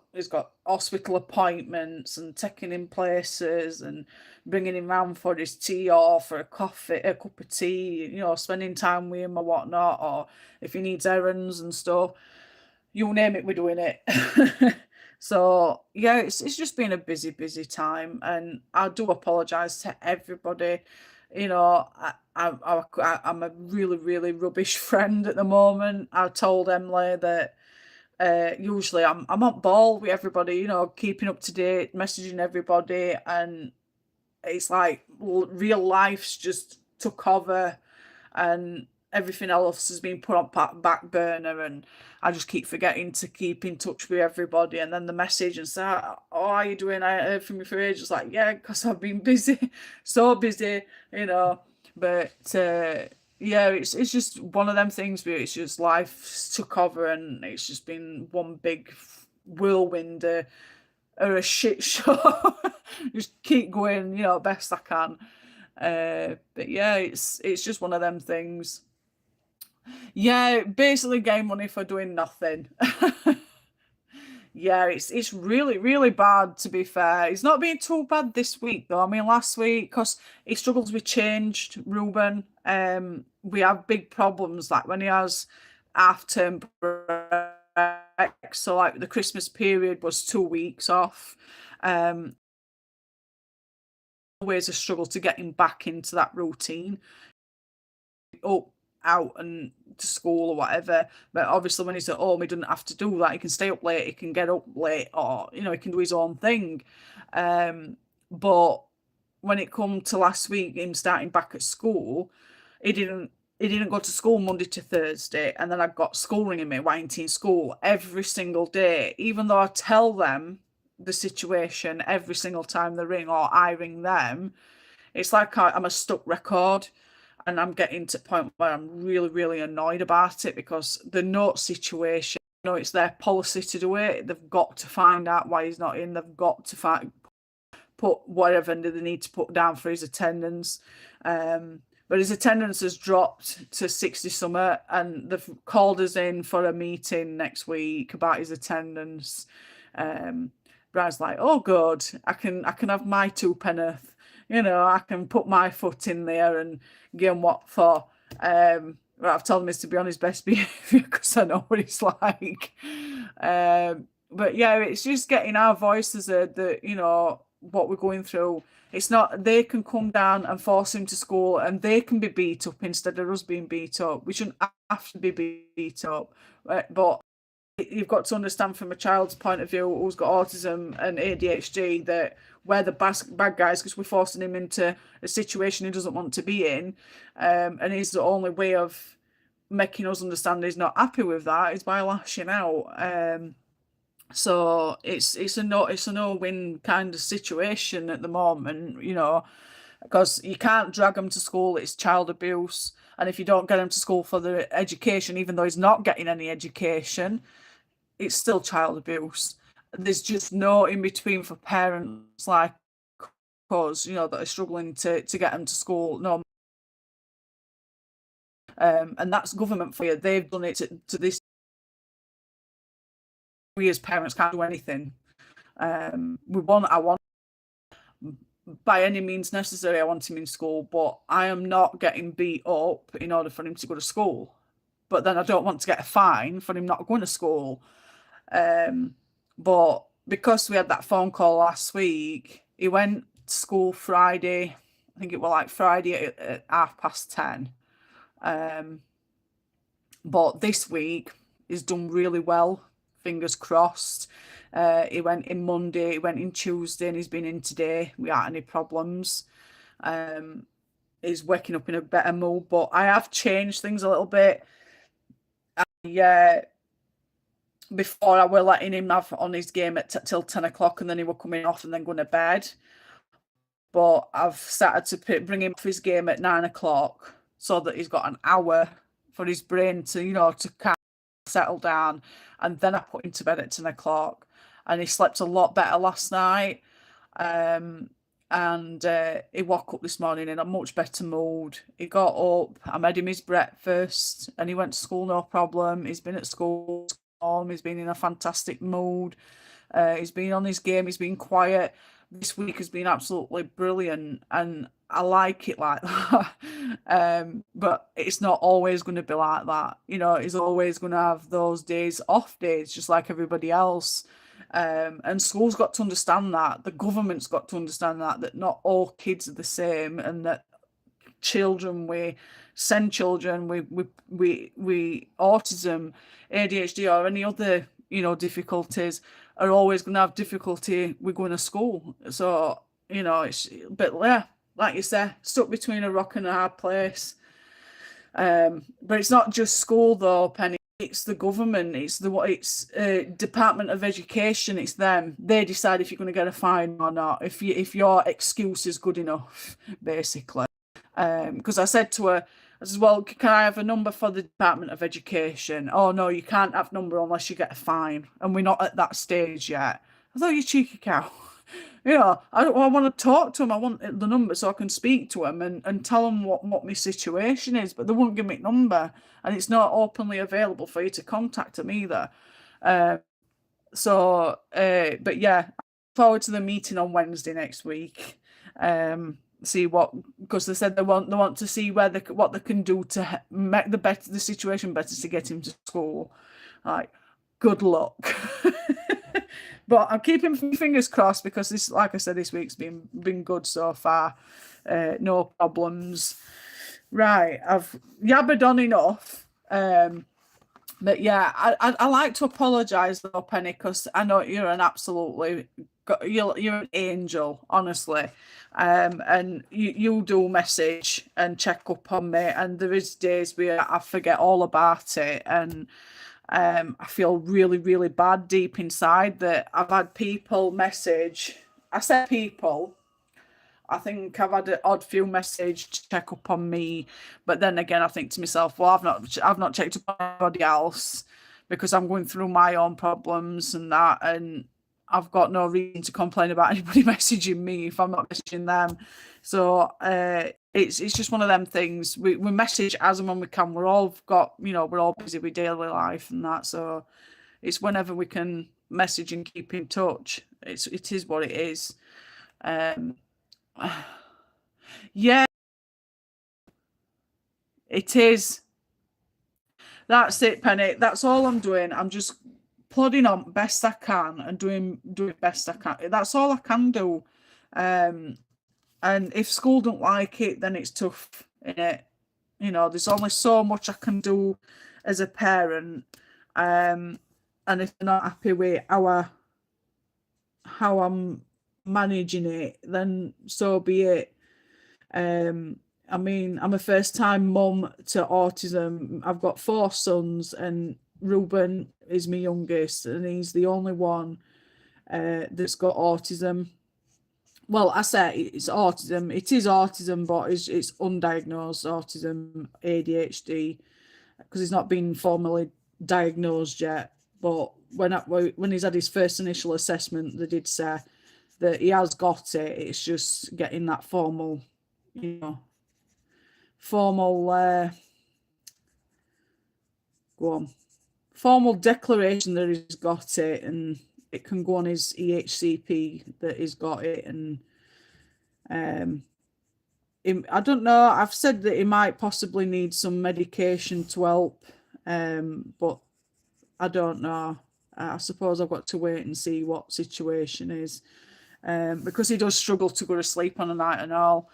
hospital appointments and taking him places and bringing him round for his tea or for a coffee, a cup of tea. Spending time with him or whatnot, or if he needs errands and stuff. You name it, we're doing it. So yeah, it's just been a busy, busy time, and I do apologise to everybody. I'm a really, really rubbish friend at the moment. I told Emily that usually I'm on ball with everybody, keeping up to date, messaging everybody, and it's like real life's just took over, and everything else has been put on back burner, and I just keep forgetting to keep in touch with everybody. And then the message and say, "Oh, how are you doing? I heard from you for ages." Like, yeah, because I've been busy, so busy, you know. But yeah, it's just one of them things where it's just life took over, and it's just been one big whirlwind or a shit show. Just keep going, best I can. But yeah, it's just one of them things. Yeah, basically game money for doing nothing. Yeah, it's really, really bad, to be fair. It's not been too bad this week though. I mean, last week, because he struggles with changed, Ruben. We have big problems like when he has half term break. So like the Christmas period was 2 weeks off. Always a struggle to get him back into that routine. Up, out and to school or whatever. But obviously when he's at home, he doesn't have to do that. He can stay up late, he can get up late, or he can do his own thing. But when it come to last week, him starting back at school, he didn't go to school Monday to Thursday, and then I got school ringing me, why ain't he in school every single day, even though I tell them the situation every single time they ring or I ring them. It's like I'm a stuck record, and I'm getting to the point where I'm really, really annoyed about it, because the note situation, it's their policy to do it. They've got to find out why he's not in. They've got to put whatever they need to put down for his attendance. But his attendance has dropped to 60 something, and they've called us in for a meeting next week about his attendance. Brian's like, "Oh, good, I can have my two penneth. I can put my foot in there and give him what for." What I've told him is to be on his best behaviour, because I know what he's like. But yeah, it's just getting our voices, what we're going through. It's not they can come down and force him to school, and they can be beat up instead of us being beat up. We shouldn't have to be beat up, but you've got to understand from a child's point of view who's got autism and ADHD that we're the bad guys, because we're forcing him into a situation he doesn't want to be in, and he's the only way of making us understand he's not happy with that is by lashing out. So it's a no-win kind of situation at the moment, because you can't drag him to school. It's child abuse, and if you don't get him to school for the education, even though he's not getting any education, it's still child abuse. There's just no in between for parents like us, that are struggling to get them to school. No, and that's government for you. They've done it to this. We as parents can't do anything. I want by any means necessary. I want him in school, but I am not getting beat up in order for him to go to school. but then I don't want to get a fine for him not going to school. But because we had that phone call last week, he went to school Friday. I think it was like Friday at 10:30. But this week he's done really well. Fingers crossed. He went in Monday, he went in Tuesday, and he's been in today without any problems. He's waking up in a better mood, but I have changed things a little bit. Yeah, before I were letting him have on his game at till 10 o'clock, and then he were coming off and then going to bed. But I've started to bring him off his game at 9 o'clock so that he's got an hour for his brain to, to kind of settle down. And then I put him to bed at 10 o'clock, and he slept a lot better last night. And he woke up this morning in a much better mood. He got up, I made him his breakfast, and he went to school no problem. He's been at school, he's been in a fantastic mood. He's been on his game, he's been quiet. This week has been absolutely brilliant, and I like it like that. But it's not always going to be like that. He's always going to have those off days, just like everybody else. And school's got to understand that. The government's got to understand that not all kids are the same, and that we send children we autism, ADHD, or any other difficulties, are always going to have difficulty with going to school. So it's a bit, yeah, like you say, stuck between a rock and a hard place. But it's not just school though, Penny. It's the government. It's Department of Education. It's them. They decide if you're going to get a fine or not. If your excuse is good enough, basically. Because I said to her, I said, well, can I have a number for the Department of Education? Oh, no, you can't have number unless you get a fine. And we're not at that stage yet. I thought, you cheeky cow. I want to talk to him. I want the number so I can speak to him and tell him what my situation is. But they won't give me a number. And it's not openly available for you to contact him either. But yeah, forward to the meeting on Wednesday next week. See because they said they want to see what they can do to make the situation better to get him to school. Like, good luck. But I'm keeping my fingers crossed, because this, like I said, this week's been good so far. No problems. Right, I've yabbered on enough. But yeah, I like to apologise though, Penny, because I know you're an angel, honestly. And you do message and check up on me, and there is days where I forget all about it, and I feel really, really bad deep inside that I've had people message. I said people. I think I've had an odd few message to check up on me, but then again, I think to myself, well, I've not checked up on anybody else, because I'm going through my own problems and that, and I've got no reason to complain about anybody messaging me if I'm not messaging them. So it's just one of them things. We message as and when we can. We're all busy with daily life and that. So it's whenever we can message and keep in touch. It is what it is. Yeah, it is. That's it, Penny. That's all I'm doing. I'm just plodding on best I can and doing best I can. That's all I can do. And if school don't like it, then it's tough, innit? There's only so much I can do as a parent. And if they're not happy with how I'm managing it, then so be it. I mean, I'm a first-time mum to autism. I've got 4 sons, and Ruben is my youngest, and he's the only one that's got autism. Well, I say it's autism. It is autism, but it's undiagnosed autism, ADHD, because he's not been formally diagnosed yet. But when he's had his first initial assessment, they did say that he has got it. It's just getting that formal formal declaration that he's got it, and it can go on his EHCP that he's got it. And I don't know, I've said that he might possibly need some medication to help But I don't know. I suppose I've got to wait and see what situation is, because he does struggle to go to sleep on a night and all.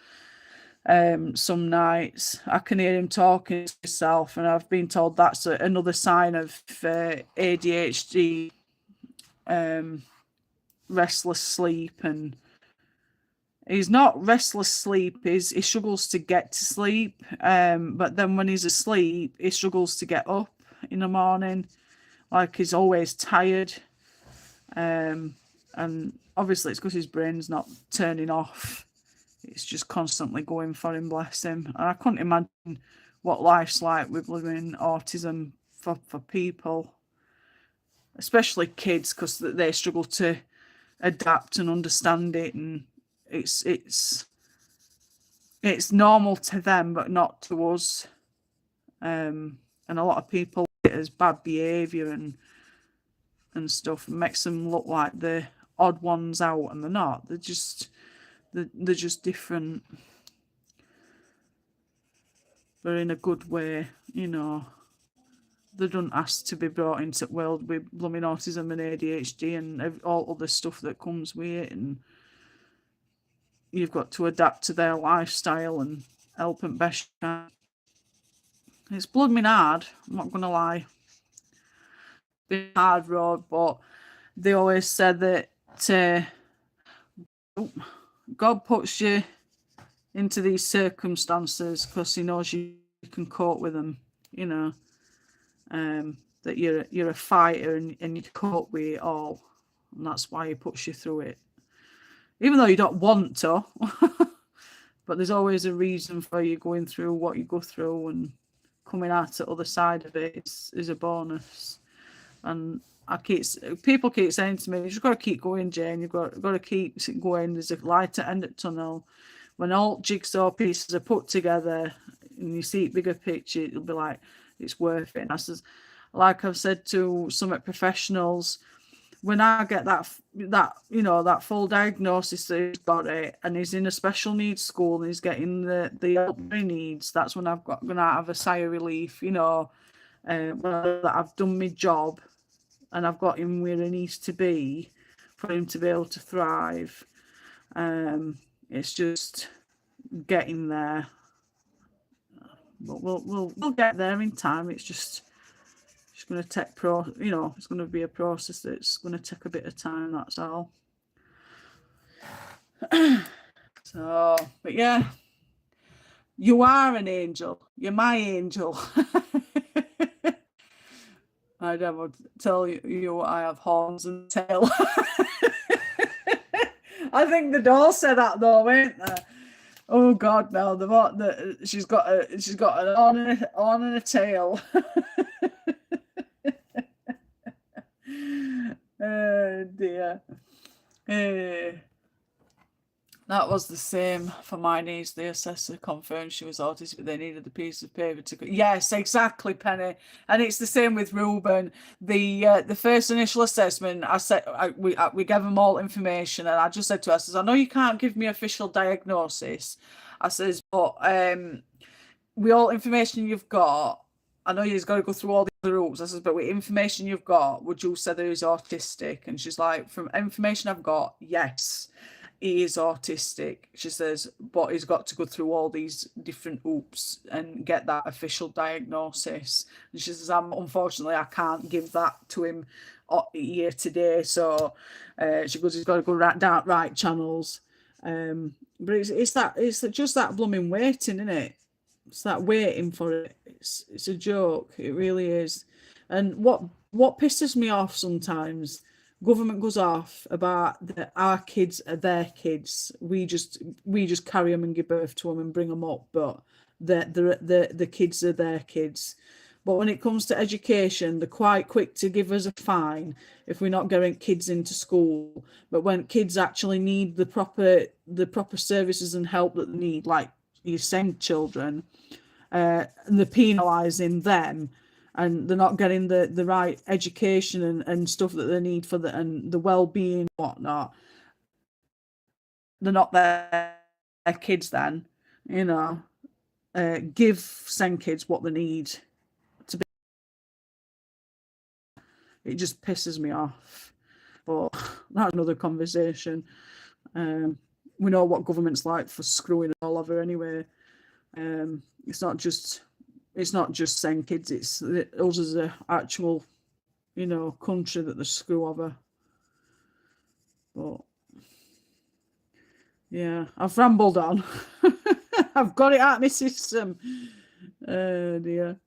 Some nights I can hear him talking to himself, and I've been told that's another sign of ADHD, restless sleep. And he's not restless sleep, he struggles to get to sleep, but then when he's asleep he struggles to get up in the morning, like he's always tired. And obviously it's because his brain's not turning off. It's just constantly going for him, bless him. And I couldn't imagine what life's like with living autism for people, especially kids, because they struggle to adapt and understand it, and it's normal to them but not to us. And a lot of people see it as bad behaviour and stuff, and makes them look like the odd ones out, and they're not. They're just different, but in a good way, you know. They don't ask to be brought into the world with blooming autism and ADHD and all other stuff that comes with it, and you've got to adapt to their lifestyle and help them best you can. It's blooming hard, I'm not gonna lie. It's been a hard road, but they always said that God puts you into these circumstances because he knows you can cope with them, you know. That you're a fighter and you cope with it all, and that's why he puts you through it, even though you don't want to. But there's always a reason for you going through what you go through, and coming out the other side of it is a bonus. And people keep saying to me, "You just got to keep going, Jane. You've got to keep going. There's a light at the end of the tunnel. When all jigsaw pieces are put together and you see it bigger picture, it'll be like it's worth it." And I says, like I've said to some professionals, when I get that full diagnosis that he's got it and he's in a special needs school and he's getting the help he needs, that's when gonna have a sigh of relief, you know, that I've done my job and I've got him where he needs to be for him to be able to thrive. It's just getting there, but we'll get there in time. It's going to take it's going to be a process that's going to take a bit of time, that's all. So, but yeah, you are an angel. You're my angel. I never tell you I have horns and tail. I think the doll said that though, ain't there? Oh God, no! She's got an horn and a tail. Oh dear. That was the same for my niece. The assessor confirmed she was autistic, but they needed a piece of paper to. Yes, exactly, Penny. And it's the same with Ruben. The first initial assessment, I said we gave them all information, and I just said to her, I says, I know you can't give me official diagnosis. I says, but with all information you've got, I know you've got to go through all the other rules. I says, but with information you've got, would you say that he's autistic? And she's like, from information I've got, yes, he is autistic. She says, but he's got to go through all these different hoops and get that official diagnosis. And she says, unfortunately, I can't give that to him here today. So she goes, he's got to go down right channels. But it's just that blooming waiting, isn't it? It's that waiting for it. It's a joke. It really is. And what pisses me off sometimes, government goes off about our kids are their kids. We just carry them and give birth to them and bring them up, but the kids are their kids. But when it comes to education, they're quite quick to give us a fine if we're not getting kids into school. But when kids actually need the proper services and help that they need, like you send children, and they're penalising them, and they're not getting the right education and stuff that they need for the well-being and whatnot. They're not their kids then, you know. Send kids what they need it just pisses me off. But that's another conversation. We know what government's like for screwing all over anyway. It's not just saying kids, it's us as a actual, country that they screw over. But yeah, I've rambled on. I've got it out of my system. Dear.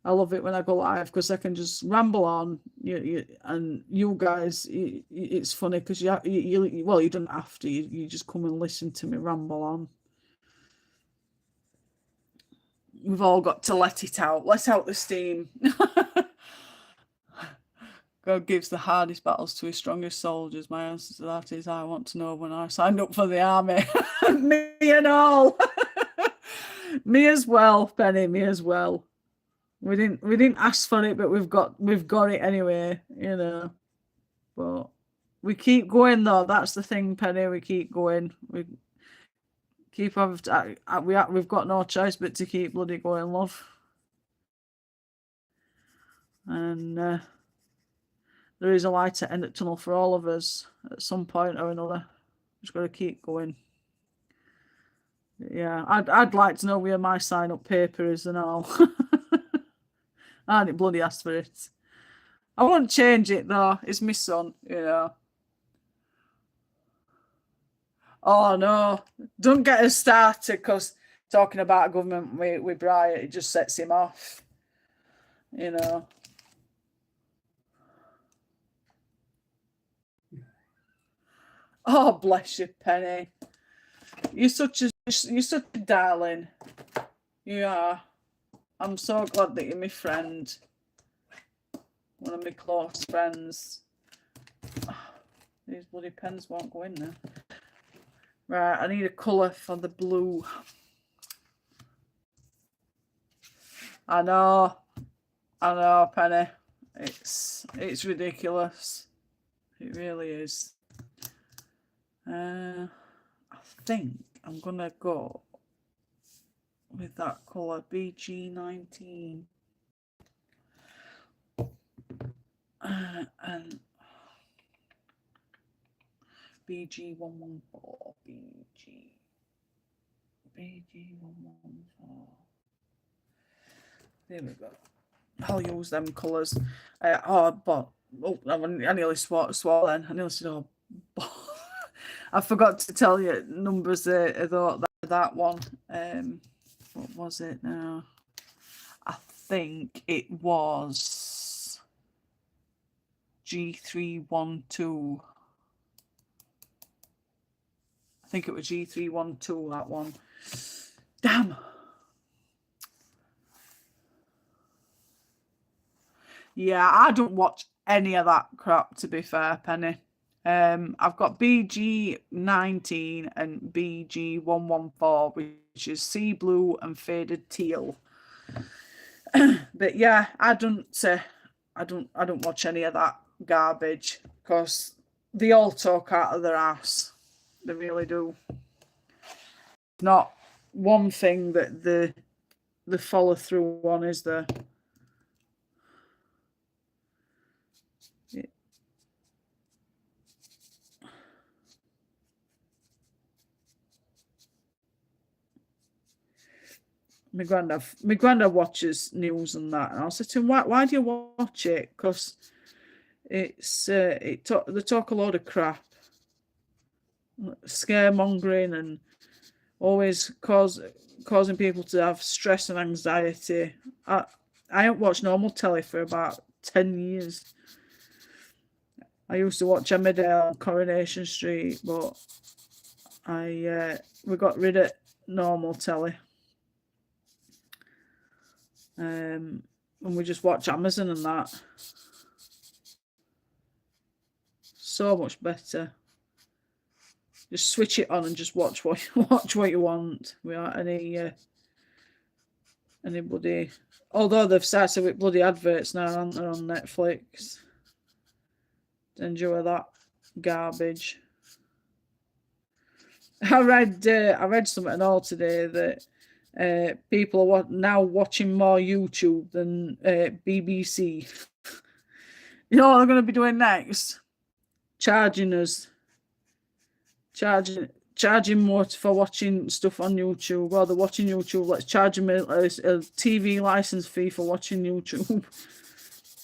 I love it when I go live because I can just ramble on. And you guys, it's funny because you don't have to. You just come and listen to me ramble on. We've all got to let it out. Let out the steam. God gives the hardest battles to his strongest soldiers. My answer to that is, I want to know when I signed up for the army. Me and all. Me as well, Penny. Me as well. We didn't ask for it, but we've got it anyway. But we keep going though. That's the thing, Penny. We keep going. We've got no choice but to keep bloody going, love. And there is a light at the end of the tunnel for all of us at some point or another. Just got to keep going. Yeah, I'd like to know where my sign-up paper is and all. I didn't bloody ask for it. I won't change it though. It's my son, Oh no, don't get us started because talking about government with Brian, it just sets him off. Oh, bless you, Penny. You're such a darling. You are. I'm so glad that you're my friend. One of my close friends. These bloody pens won't go in there. Right, I need a colour for the blue. I know, Penny. It's ridiculous. It really is. I think I'm gonna go with that colour, BG19. And BG114, BG114. There we go. I'll use them colours. I nearly swore then. I nearly said, I forgot to tell you numbers that one. What was it now? I think it was G312. I think it was G312, that one. Damn. Yeah, I don't watch any of that crap, to be fair, Penny. I've got BG19 and BG114, which is sea blue and faded teal. But yeah, I don't watch any of that garbage because they all talk out of their ass. They really do. Not one thing that the follow through on, is there? My granddad watches news and that, and I said to him, why do you watch it? Because it's they talk a load of crap, scaremongering, and always causing people to have stress and anxiety. I haven't watched normal telly for about 10 years. I used to watch Emmerdale on Coronation Street, but we got rid of normal telly. And we just watch Amazon and that. So much better. Just switch it on and just watch what you want without any bloody. Although they've started with bloody adverts now, aren't they, on Netflix? Enjoy that garbage. I read something and all today that people are now watching more YouTube than BBC. You know what they're going to be doing next? Charging us. Charging more for watching stuff on YouTube. While they're watching YouTube, let's charge them a TV license fee for watching YouTube.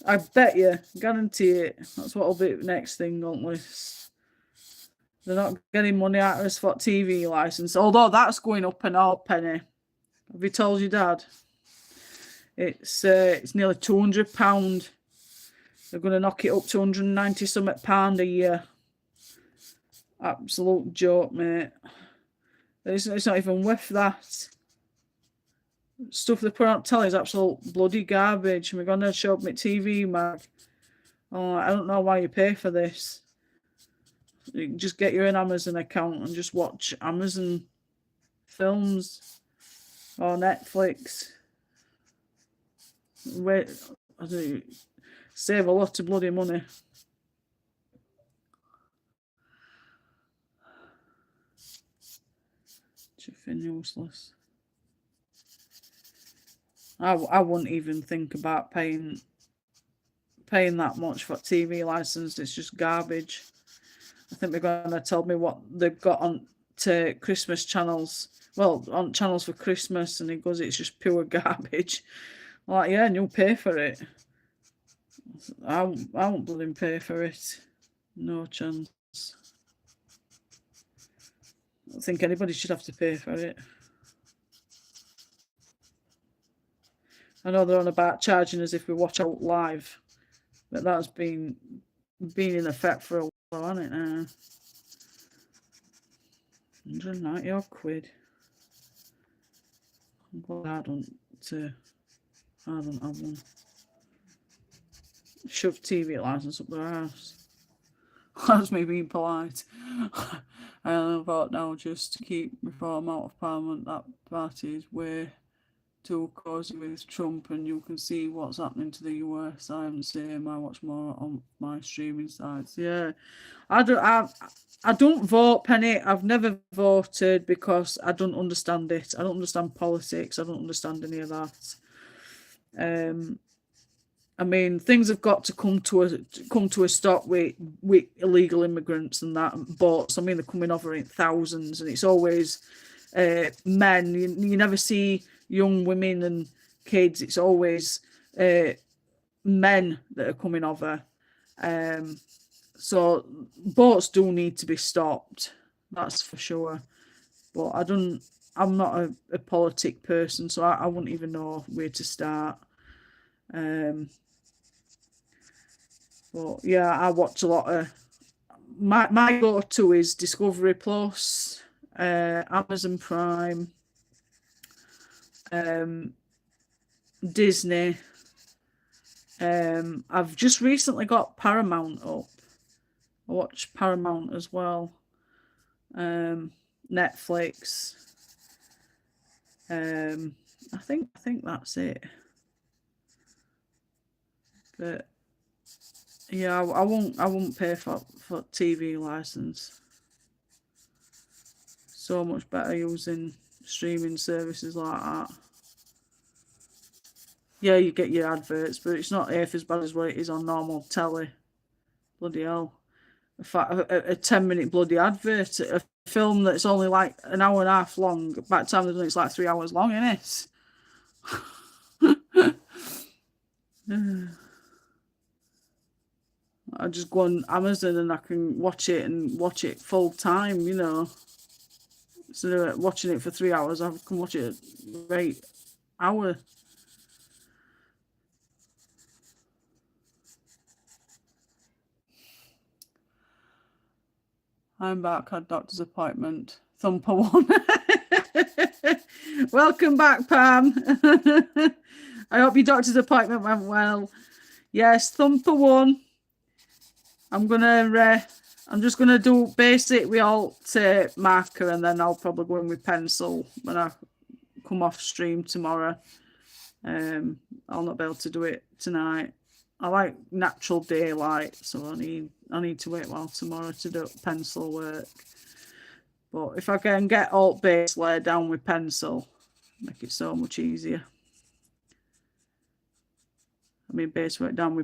I bet you, guarantee it. That's what'll be the next thing, won't we? They're not getting money out of us for TV license, although that's going up and up, Penny. Have you told your dad? It's nearly £200. They're going to knock it up to 190 something pound a year. Absolute joke, mate. It's not even worth that. Stuff they put on telly is absolute bloody garbage. We're going to show up my TV, Mag. Oh, I don't know why you pay for this. You can just get your own Amazon account and just watch Amazon films or Netflix. Wait, I don't save a lot of bloody money. Chuffing useless. I wouldn't even think about paying that much for TV license. It's just garbage. I think they're going to tell me what they've got on to Christmas channels. Well, on channels for Christmas, and he goes, it's just pure garbage. I'm like, yeah, and you'll pay for it. I won't bloody pay for it. No chance. I don't think anybody should have to pay for it. I know they're on about charging us if we watch out live, but that's been in effect for a while, hasn't it now? 190 odd quid. I'm glad I don't have one. Shove TV license up their house. That's me being polite. I thought now just to keep reform out of Parliament, that party is way too cosy with Trump, and you can see what's happening to the US. I haven't seen him. I watch more on my streaming sites. Yeah, I don't vote, Penny. I've never voted because I don't understand it. I don't understand politics. I don't understand any of that. I mean, things have got to come to a stop with illegal immigrants and that boats. I mean, they're coming over in thousands, and it's always men. You never see young women and kids. It's always men that are coming over. So boats do need to be stopped. That's for sure. But I'm not a politic person, so I wouldn't even know where to start. But yeah, I watch a lot of my go-to is Discovery Plus, Amazon Prime, Disney. I've just recently got Paramount up. I watch Paramount as well. Netflix. I think that's it. But yeah, I won't pay for TV license. So much better using streaming services like that. Yeah, you get your adverts, but it's not half as bad as what it is on normal telly. Bloody hell. In fact, a 10-minute bloody advert, a film that's only like an hour and a half long. By the time they're done, it's like 3 hours long, isn't it? I just go on Amazon and I can watch it full time, you know. Instead of watching it for 3 hours, I can watch it right hour. I'm back. Had doctor's appointment. Thumper one. Welcome back, Pam. I hope your doctor's appointment went well. Yes, Thumper one. I'm just gonna do basic with alt marker, and then I'll probably go in with pencil when I come off stream tomorrow. I'll not be able to do it tonight. I like natural daylight, so I need to wait while tomorrow to do pencil work. But if I can get alt base laid down with pencil, make it so much easier. I mean, base work down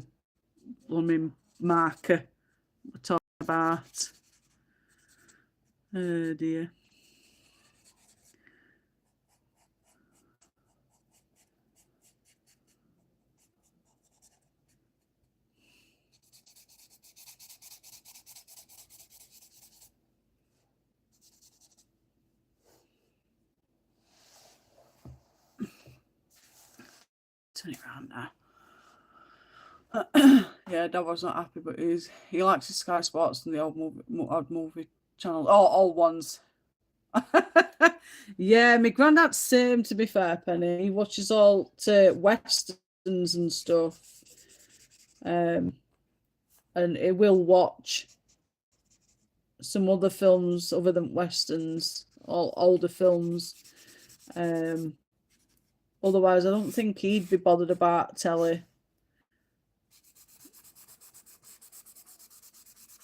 blooming marker we're talking about. Oh dear. Turn it around now. Yeah, Dad was not happy, but he likes his Sky Sports and the old movie channels, all ones. Yeah, my granddad's same. To be fair, Penny, he watches all westerns and stuff, and he will watch some other films other than westerns, all older films. Um, Otherwise, I don't think he'd be bothered about telly.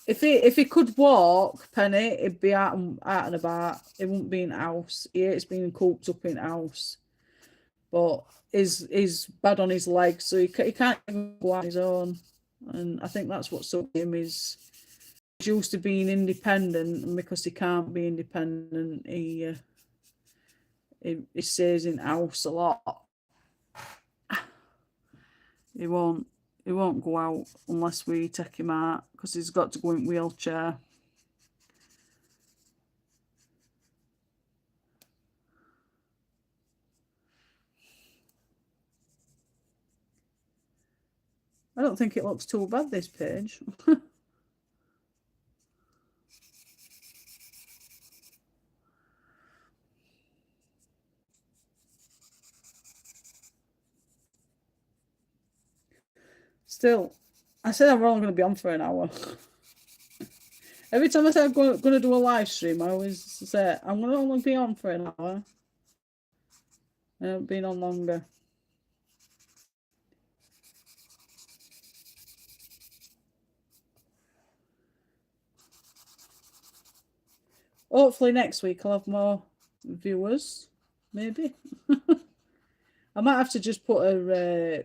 If he could walk, Penny, he'd be out and about. He wouldn't be in house. He hates being cooped up in house. But he's bad on his legs, so he can't even go out on his own. And I think that's what's up with him is he's used to being independent, and because he can't be independent, he stays in house a lot. He won't go out unless we take him out because he's got to go in wheelchair. I don't think it looks too bad, this page. Still, I said I'm only going to be on for an hour. Every time I say I'm going to do a live stream, I always say I'm going to only be on for an hour. I haven't been on longer. Hopefully next week I'll have more viewers. Maybe. I might have to just put a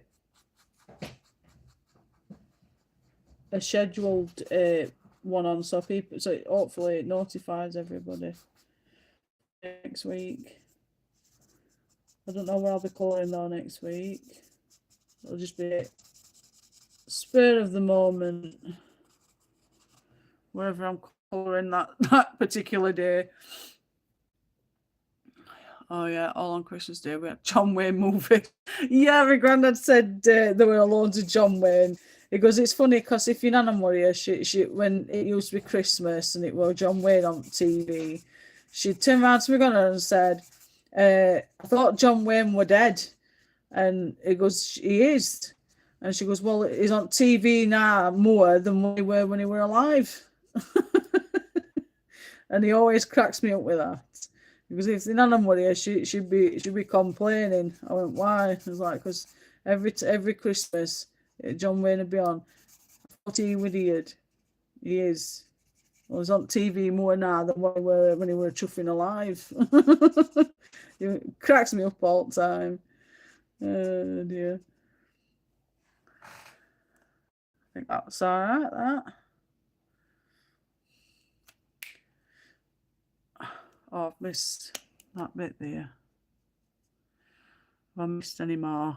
scheduled one on so hopefully it notifies everybody next week. I don't know where I'll be colouring though next week. It'll just be spur of the moment, wherever I'm colouring that particular day. Oh yeah, all on Christmas Day we had John Wayne movie. Yeah, my granddad said there were loads of John Wayne. He goes, it's funny because if your nana Maria, she when it used to be Christmas and it was John Wayne on TV, she'd turn around to my granddad and said, I thought John Wayne were dead. And he goes, he is. And she goes, well, he's on TV now more than when he were alive. And he always cracks me up with that. Because if the nana were here, she'd be complaining. I went, why? I was like, because every Christmas, John Wayne would be on. I thought he was weird. He is. Well, he's on TV more now than when he were chuffing alive. It cracks me up all the time. Oh dear. I think that's all right, that. Oh, I've missed that bit there. Have I missed any more?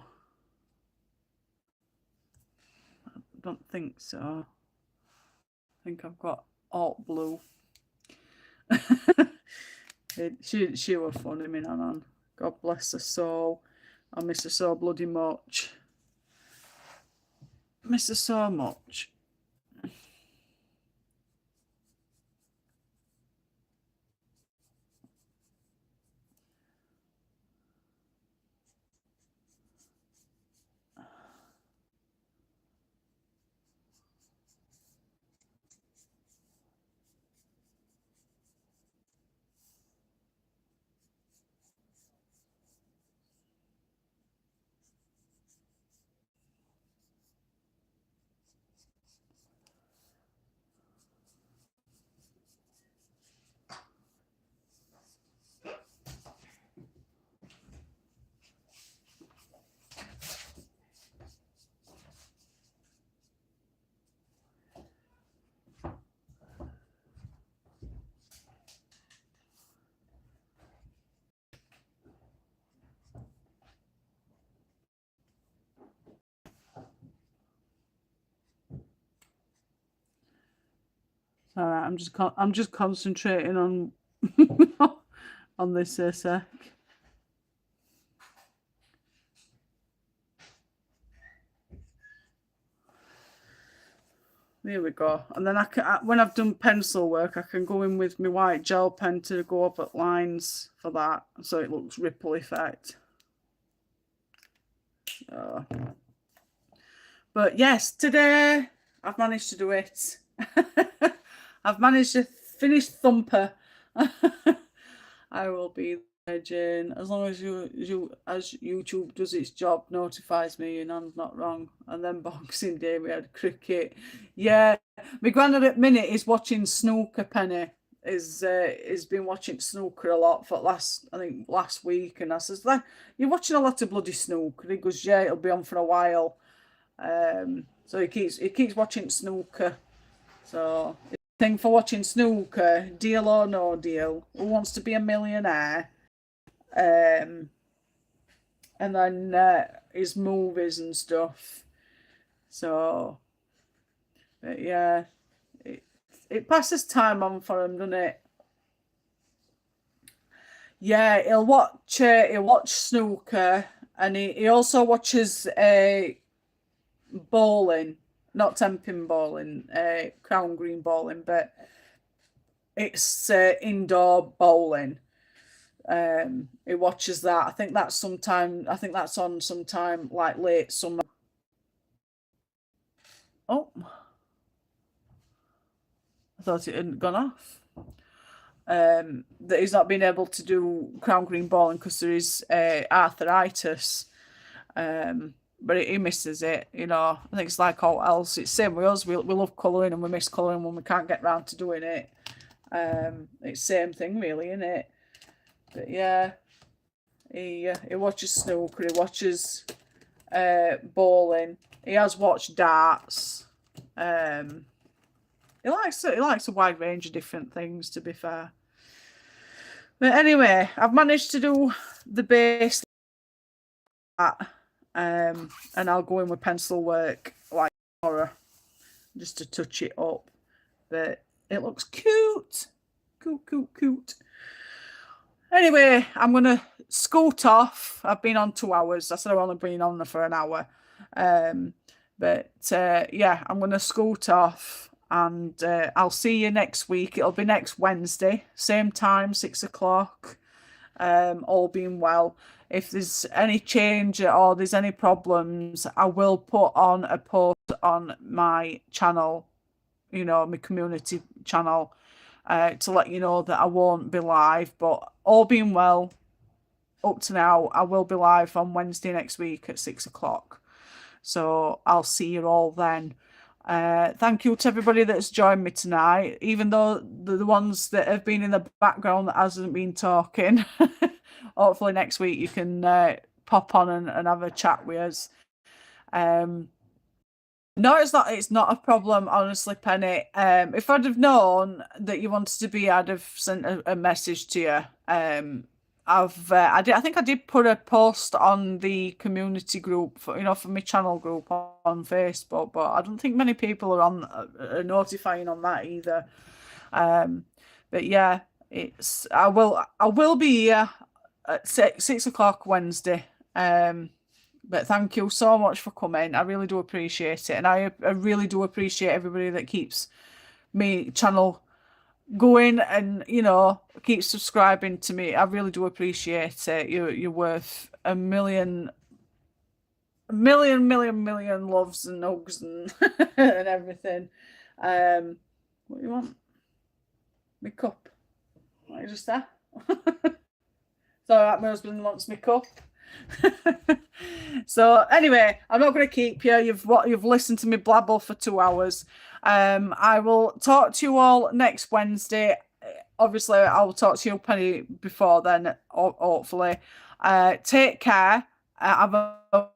I don't think so. I think I've got alt blue. She was funny, me Nanan. God bless her soul. I miss her so bloody much. I miss her so much. All right, I'm just concentrating on on this sec. There we go. And then when I've done pencil work, I can go in with my white gel pen to go up at lines for that, so it looks ripple effect. But yes, today I've managed to do it. I've managed to finish Thumper. I will be legend as long as as YouTube does its job, notifies me, and I'm not wrong. And then Boxing Day we had cricket. Yeah, my granddad at minute is watching snooker. Penny is been watching snooker a lot for last week, and I says, "You're watching a lot of bloody snooker." He goes, "Yeah, it'll be on for a while." So he keeps watching snooker. So thing for watching snooker, Deal or No Deal, Who Wants to Be a Millionaire, and then his movies and stuff. So, but yeah, it passes time on for him, doesn't it? Yeah, he'll watch snooker, and he also watches bowling, not 10-pin bowling, crown green bowling, but it's indoor bowling. He watches that. I think that's on sometime like late summer. Oh, I thought it hadn't gone off. That he's not been able to do crown green bowling because there is arthritis. But he misses it, you know. I think it's like all else. It's same with us. We love colouring and we miss colouring when we can't get round to doing it. It's same thing really, isn't it? But yeah, he watches snooker. He watches bowling. He has watched darts. He likes a wide range of different things, to be fair. But anyway, I've managed to do the base, and I'll go in with pencil work like tomorrow, just to touch it up. But it looks cute, cute. Anyway, I'm gonna scoot off. I've been on 2 hours. I said I've only been on there for an hour. But yeah, I'm gonna scoot off, and I'll see you next week. It'll be next Wednesday, same time, 6 o'clock. All being well. If there's any change or there's any problems, I will put on a post on my channel, you know, my community channel, to let you know that I won't be live. But all being well, up to now, I will be live on Wednesday next week at 6 o'clock. So I'll see you all then. Thank you to everybody that's joined me tonight, even though the ones that have been in the background that hasn't been talking. Hopefully next week you can pop on and have a chat with us. No, it's not a problem, honestly, Penny. If I'd have known that you wanted to be, I'd have sent a message to you. I think I did put a post on the community group for my channel group on Facebook, but I don't think many people are notifying on that either. But yeah, I will be here at 6 o'clock Wednesday. But thank you so much for coming. I really do appreciate it, and I really do appreciate everybody that keeps me channel going and keep subscribing to me. I really do appreciate it. You're worth a million loves and hugs and and everything. What do you want? My cup. What is just that? So my husband wants my cup. So anyway, I'm not going to keep you. You've listened to me blabble for 2 hours. I will talk to you all next Wednesday. Obviously, I'll talk to you, Penny, before then, hopefully. Take care. Have a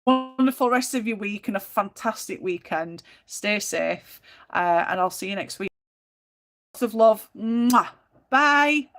wonderful rest of your week and a fantastic weekend. Stay safe, and I'll see you next week. Lots of love. Mwah. Bye.